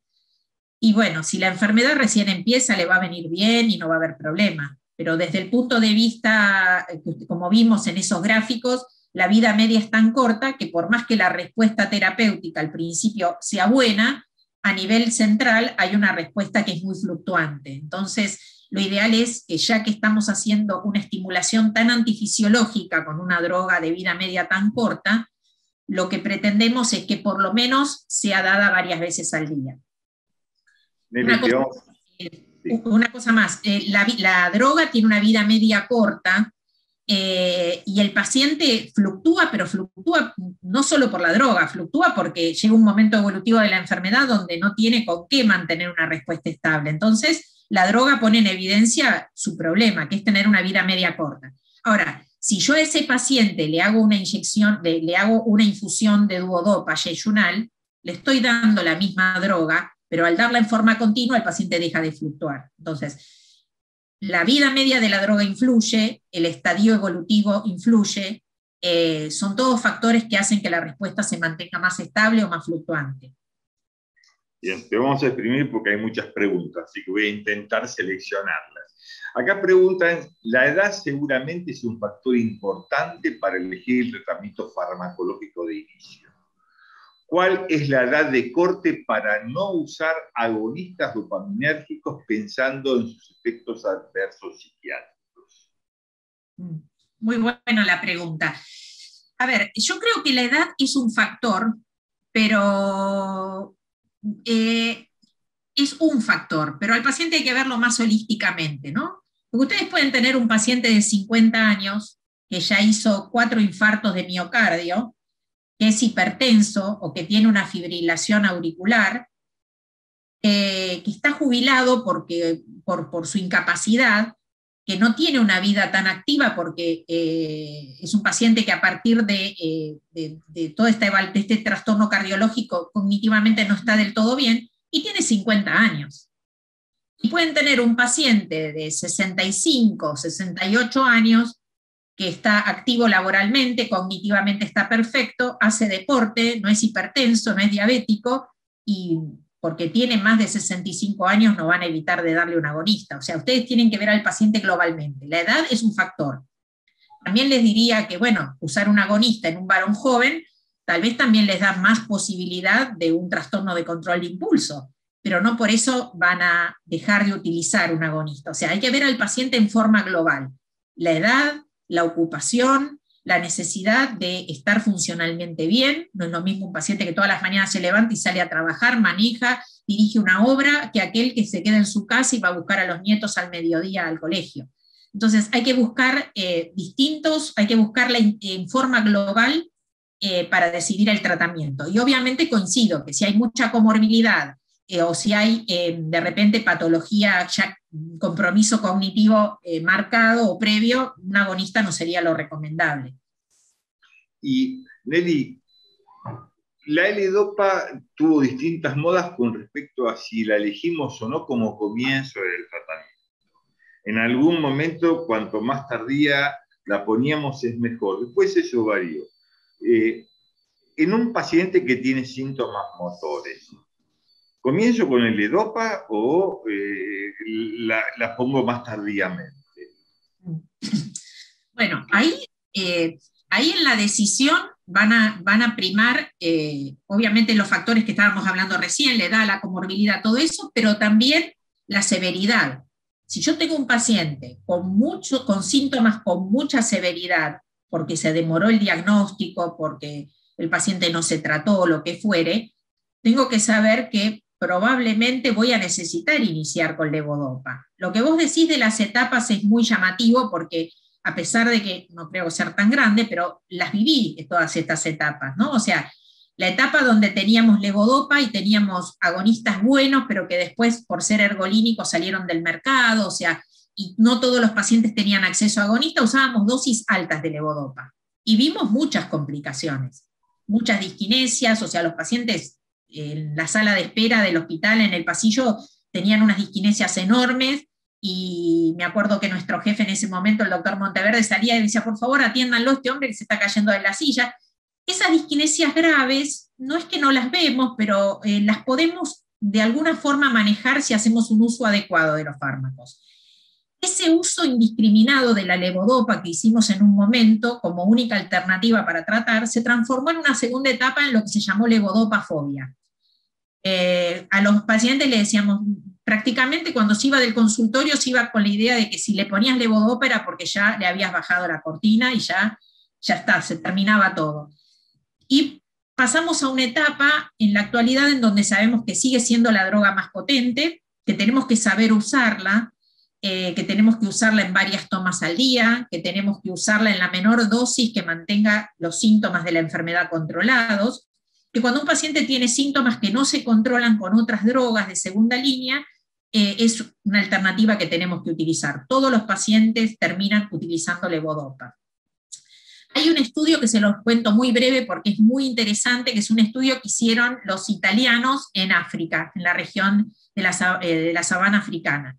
Y bueno, si la enfermedad recién empieza, le va a venir bien y no va a haber problema. Pero desde el punto de vista, como vimos en esos gráficos, la vida media es tan corta que por más que la respuesta terapéutica al principio sea buena, a nivel central hay una respuesta que es muy fluctuante. Entonces, lo ideal es que ya que estamos haciendo una estimulación tan antifisiológica con una droga de vida media tan corta, lo pretendemos es que por lo menos sea dada varias veces al día. Una cosa más, la droga tiene una vida media corta y el paciente fluctúa, pero fluctúa no solo por la droga, fluctúa porque llega un momento evolutivo de la enfermedad donde no tiene con qué mantener una respuesta estable. Entonces, la droga pone en evidencia su problema, que es tener una vida media corta. Ahora, si yo a ese paciente le hago una inyección, le hago una infusión de duodopa yeyunal, le estoy dando la misma droga, pero al darla en forma continua el paciente deja de fluctuar. Entonces, la vida media de la droga influye, el estadio evolutivo influye, son todos factores que hacen que la respuesta se mantenga más estable o más fluctuante. Bien, te vamos a exprimir porque hay muchas preguntas, así que voy a intentar seleccionarlas. Acá preguntan, ¿la edad seguramente es un factor importante para elegir el tratamiento farmacológico de inicio? ¿Cuál es la edad de corte para no usar agonistas dopaminérgicos pensando en sus efectos adversos psiquiátricos? Muy buena la pregunta. A ver, yo creo que la edad es un factor, pero es un factor, pero al paciente hay que verlo más holísticamente, ¿no? Porque ustedes pueden tener un paciente de 50 años que ya hizo 4 infartos de miocardio, que es hipertenso o que tiene una fibrilación auricular, que está jubilado por su incapacidad, que no tiene una vida tan activa porque es un paciente que a partir de todo este trastorno cardiológico cognitivamente no está del todo bien y tiene 50 años. Y pueden tener un paciente de 65, 68 años que está activo laboralmente, cognitivamente está perfecto, hace deporte, no es hipertenso, no es diabético, y porque tiene más de 65 años no van a evitar de darle un agonista. O sea, ustedes tienen que ver al paciente globalmente. La edad es un factor. También les diría que, bueno, usar un agonista en un varón joven tal vez también les da más posibilidad de un trastorno de control de impulso, pero no por eso van a dejar de utilizar un agonista. O sea, hay que ver al paciente en forma global. La edad, la ocupación, la necesidad de estar funcionalmente bien. No es lo mismo un paciente que todas las mañanas se levanta y sale a trabajar, maneja, dirige una obra, que aquel que se queda en su casa y va a buscar a los nietos al mediodía al colegio. Entonces hay que buscar hay que buscarla en forma global para decidir el tratamiento. Y obviamente coincido que si hay mucha comorbilidad o si hay de repente patología, ya compromiso cognitivo marcado o previo, un agonista no sería lo recomendable. Y Nelly, la L-Dopa tuvo distintas modas con respecto a si la elegimos o no como comienzo del tratamiento. En algún momento, cuanto más tardía la poníamos, es mejor. Después eso varió. En un paciente que tiene síntomas motores, ¿comienzo con el L-Dopa o la pongo más tardíamente? Bueno, ahí en la decisión van a primar, obviamente, los factores que estábamos hablando recién, la edad, la comorbilidad, todo eso, pero también la severidad. Si yo tengo un paciente con síntomas con mucha severidad, porque se demoró el diagnóstico, porque el paciente no se trató, lo que fuere, tengo que saber que probablemente voy a necesitar iniciar con levodopa. Lo que vos decís de las etapas es muy llamativo porque a pesar de que no creo ser tan grande, pero las viví todas estas etapas, ¿no? O sea, la etapa donde teníamos levodopa y teníamos agonistas buenos, pero que después por ser ergolínicos salieron del mercado, o sea, y no todos los pacientes tenían acceso a agonista, usábamos dosis altas de levodopa. Y vimos muchas complicaciones, muchas disquinesias, o sea, los pacientes en la sala de espera del hospital, en el pasillo, tenían unas disquinesias enormes, y me acuerdo que nuestro jefe en ese momento, el doctor Monteverde, salía y decía, por favor, atiéndanlo, este hombre que se está cayendo de la silla. Esas disquinesias graves, no es que no las vemos, pero las podemos de alguna forma manejar si hacemos un uso adecuado de los fármacos. Ese uso indiscriminado de la levodopa que hicimos en un momento como única alternativa para tratar, se transformó en una segunda etapa en lo que se llamó levodopafobia. A los pacientes le decíamos, prácticamente cuando se iba del consultorio se iba con la idea de que si le ponías levodopa era porque ya le habías bajado la cortina y ya está, se terminaba todo. Y pasamos a una etapa en la actualidad en donde sabemos que sigue siendo la droga más potente, que tenemos que saber usarla, que tenemos que usarla en varias tomas al día, que tenemos que usarla en la menor dosis que mantenga los síntomas de la enfermedad controlados, que cuando un paciente tiene síntomas que no se controlan con otras drogas de segunda línea, es una alternativa que tenemos que utilizar. Todos los pacientes terminan utilizando levodopa. Hay un estudio que se los cuento muy breve porque es muy interesante, que es un estudio que hicieron los italianos en África, en la región de la sabana africana.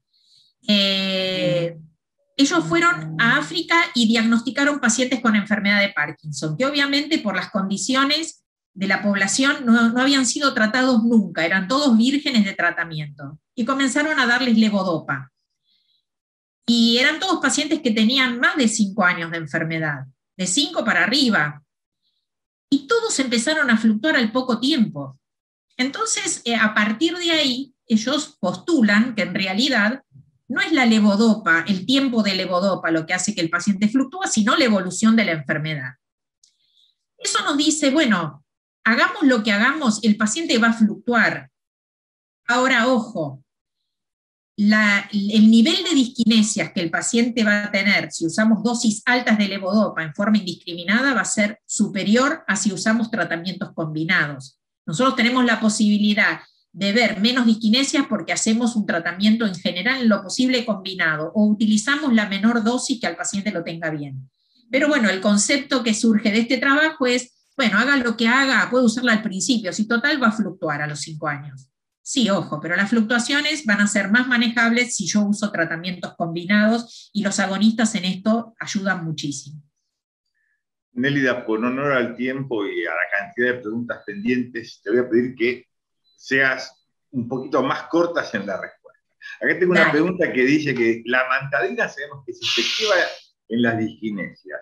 Ellos fueron a África y diagnosticaron pacientes con enfermedad de Parkinson, que obviamente por las condiciones de la población no habían sido tratados nunca, eran todos vírgenes de tratamiento, y comenzaron a darles levodopa. Y eran todos pacientes que tenían más de 5 años de enfermedad, de 5 para arriba, y todos empezaron a fluctuar al poco tiempo. Entonces, a partir de ahí, ellos postulan que en realidad no es la levodopa, el tiempo de levodopa lo que hace que el paciente fluctúe, sino la evolución de la enfermedad. Eso nos dice, bueno, hagamos lo que hagamos, el paciente va a fluctuar. Ahora, ojo, el nivel de disquinesias que el paciente va a tener si usamos dosis altas de levodopa en forma indiscriminada va a ser superior a si usamos tratamientos combinados. Nosotros tenemos la posibilidad de ver menos disquinesias porque hacemos un tratamiento en general en lo posible combinado, o utilizamos la menor dosis que al paciente lo tenga bien. Pero bueno, el concepto que surge de este trabajo es, bueno, haga lo que haga, puede usarla al principio, si total va a fluctuar a los 5 años. Sí, ojo, pero las fluctuaciones van a ser más manejables si yo uso tratamientos combinados, y los agonistas en esto ayudan muchísimo. Nélida, por honor al tiempo y a la cantidad de preguntas pendientes, te voy a pedir que seas un poquito más cortas en la respuesta. Acá tengo una pregunta que dice que la amantadina sabemos que es efectiva en las disquinesias.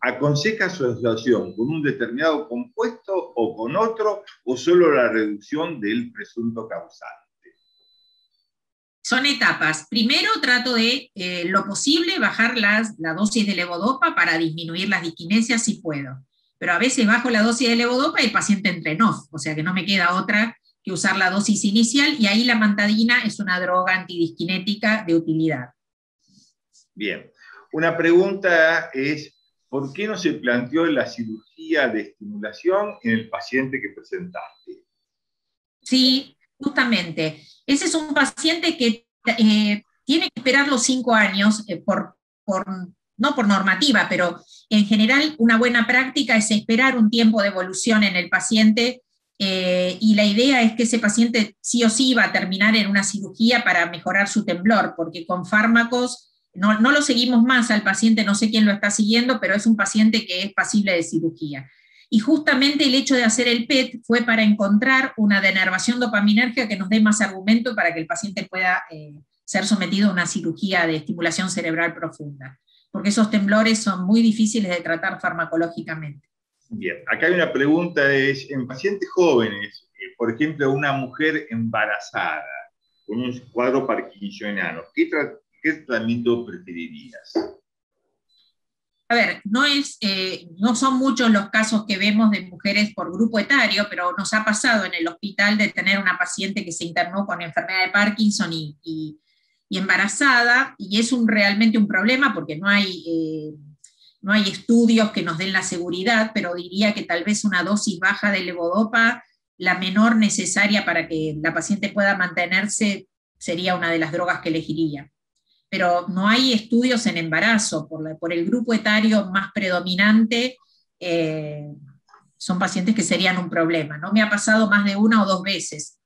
¿Aconseja su asociación con un determinado compuesto o con otro, o solo la reducción del presunto causante? Son etapas. Primero trato de, lo posible, bajar la dosis de levodopa para disminuir las disquinesias si puedo. Pero a veces bajo la dosis de levodopa y el paciente entra en off, o sea que no me queda otra que usar la dosis inicial, y ahí la amantadina es una droga antidisquinética de utilidad. Bien. Una pregunta es, ¿por qué no se planteó la cirugía de estimulación en el paciente que presentaste? Sí, justamente. Ese es un paciente que tiene que esperar los 5 años, no por normativa, pero en general una buena práctica es esperar un tiempo de evolución en el paciente, y la idea es que ese paciente sí o sí va a terminar en una cirugía para mejorar su temblor, porque con fármacos no lo seguimos más al paciente, no sé quién lo está siguiendo, pero es un paciente que es pasible de cirugía. Y justamente el hecho de hacer el PET fue para encontrar una denervación dopaminérgica que nos dé más argumento para que el paciente pueda ser sometido a una cirugía de estimulación cerebral profunda, porque esos temblores son muy difíciles de tratar farmacológicamente. Bien, acá hay una pregunta, es, en pacientes jóvenes, por ejemplo, una mujer embarazada con un cuadro parkinsoniano, ¿qué tratamiento preferirías? A ver, no son muchos los casos que vemos de mujeres por grupo etario, pero nos ha pasado en el hospital de tener una paciente que se internó con enfermedad de Parkinson y embarazada, y es realmente un problema porque no hay estudios que nos den la seguridad, pero diría que tal vez una dosis baja de levodopa, la menor necesaria para que la paciente pueda mantenerse, sería una de las drogas que elegiría. Pero no hay estudios en embarazo, por el grupo etario más predominante, son pacientes que serían un problema. No me ha pasado más de 1 o 2 veces.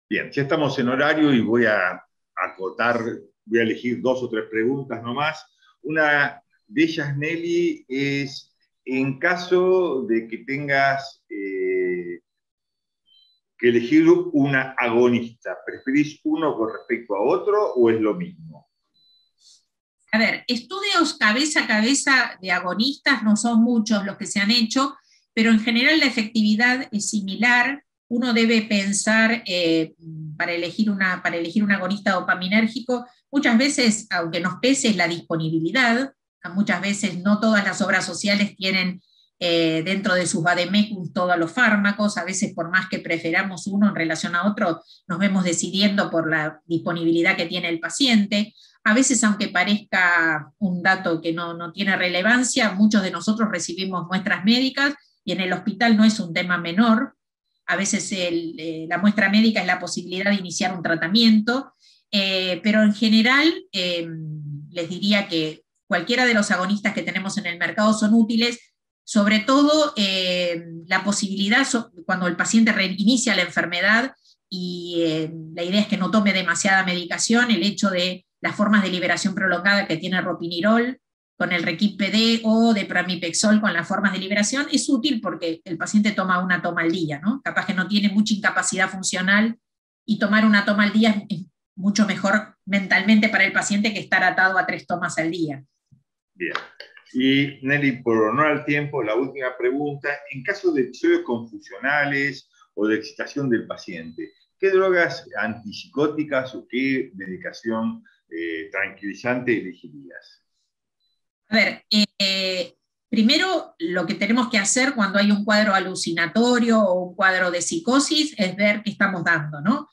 Bien, ya estamos en horario y voy a acotar, voy a elegir 2 o 3 preguntas nomás. Una de ellas, Nelly, es, en caso de que tengas que elegir una agonista, ¿preferís uno con respecto a otro o es lo mismo? A ver, estudios cabeza a cabeza de agonistas no son muchos los que se han hecho, pero en general la efectividad es similar. Uno debe pensar, para elegir un agonista dopaminérgico, muchas veces, aunque nos pese, es la disponibilidad. Muchas veces no todas las obras sociales tienen dentro de sus vademecums todos los fármacos. A veces, por más que preferamos uno en relación a otro, nos vemos decidiendo por la disponibilidad que tiene el paciente. A veces, aunque parezca un dato que no tiene relevancia, muchos de nosotros recibimos muestras médicas y en el hospital no es un tema menor. A veces la muestra médica es la posibilidad de iniciar un tratamiento, pero en general les diría que cualquiera de los agonistas que tenemos en el mercado son útiles, sobre todo la posibilidad, cuando el paciente reinicia la enfermedad, y la idea es que no tome demasiada medicación, el hecho de las formas de liberación prolongada que tiene ropinirol con el Requip-PD o de pramipexol con las formas de liberación, es útil porque el paciente toma una toma al día, ¿no? Capaz que no tiene mucha incapacidad funcional, y tomar una toma al día es mucho mejor mentalmente para el paciente que estar atado a 3 tomas al día. Bien. Y Nelly, por honor al tiempo, la última pregunta. En caso de episodios confusionales o de excitación del paciente, ¿qué drogas antipsicóticas o qué medicación tranquilizante elegirías? A ver, primero lo que tenemos que hacer cuando hay un cuadro alucinatorio o un cuadro de psicosis es ver qué estamos dando, ¿no?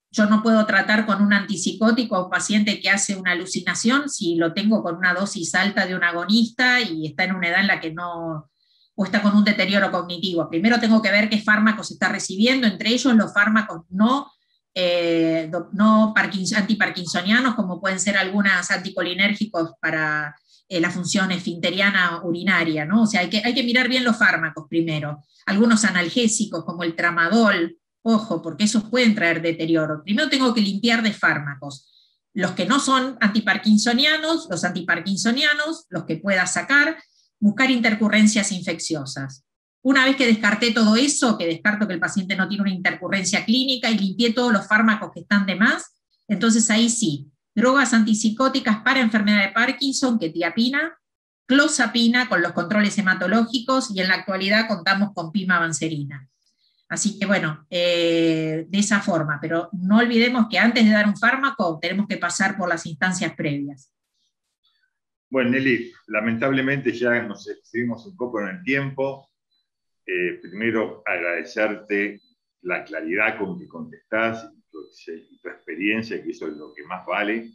Yo no puedo tratar con un antipsicótico a un paciente que hace una alucinación si lo tengo con una dosis alta de un agonista y está en una edad en la que no, o está con un deterioro cognitivo. Primero tengo que ver qué fármacos está recibiendo, entre ellos los fármacos no antiparkinsonianos, como pueden ser algunos anticolinérgicos para la función esfinteriana urinaria, ¿no? O sea, hay que mirar bien los fármacos primero. Algunos analgésicos como el tramadol, ojo, porque esos pueden traer deterioro. Primero tengo que limpiar de fármacos. Los que no son antiparkinsonianos, los que pueda sacar, buscar intercurrencias infecciosas. Una vez que descarté todo eso, que descarto que el paciente no tiene una intercurrencia clínica y limpié todos los fármacos que están de más, entonces ahí sí, drogas antipsicóticas para enfermedad de Parkinson, quetiapina, clozapina con los controles hematológicos, y en la actualidad contamos con pimavanserina. Así que bueno, de esa forma, pero no olvidemos que antes de dar un fármaco tenemos que pasar por las instancias previas. Bueno, Nelly, lamentablemente ya nos excedimos un poco en el tiempo. Primero, agradecerte la claridad con que contestás y tu experiencia, que eso es lo que más vale.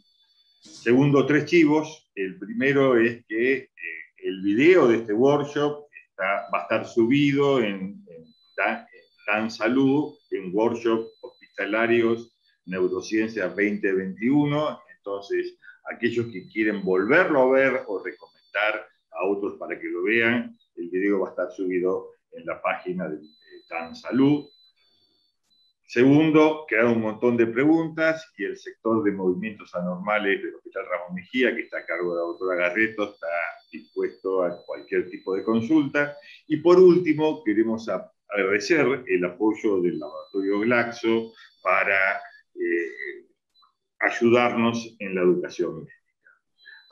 Segundo, 3 chivos. El primero es que el video de este workshop va a estar subido en TAN Salud, en Workshop Hospitalarios Neurociencias 2021. Entonces, aquellos que quieren volverlo a ver o recomendar a otros para que lo vean, el video va a estar subido en la página de TAN Salud. Segundo, quedaron un montón de preguntas y el sector de movimientos anormales del Hospital Ramón Mejía, que está a cargo de la doctora Garreto, está dispuesto a cualquier tipo de consulta. Y por último, queremos agradecer el apoyo del laboratorio Glaxo para ayudarnos en la educación médica.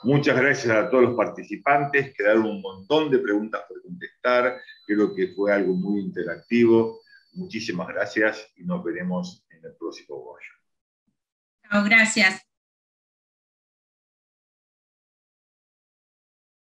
Muchas gracias a todos los participantes, quedaron un montón de preguntas por contestar, creo que fue algo muy interactivo. Muchísimas gracias y nos veremos en el próximo workshop. Chao, gracias.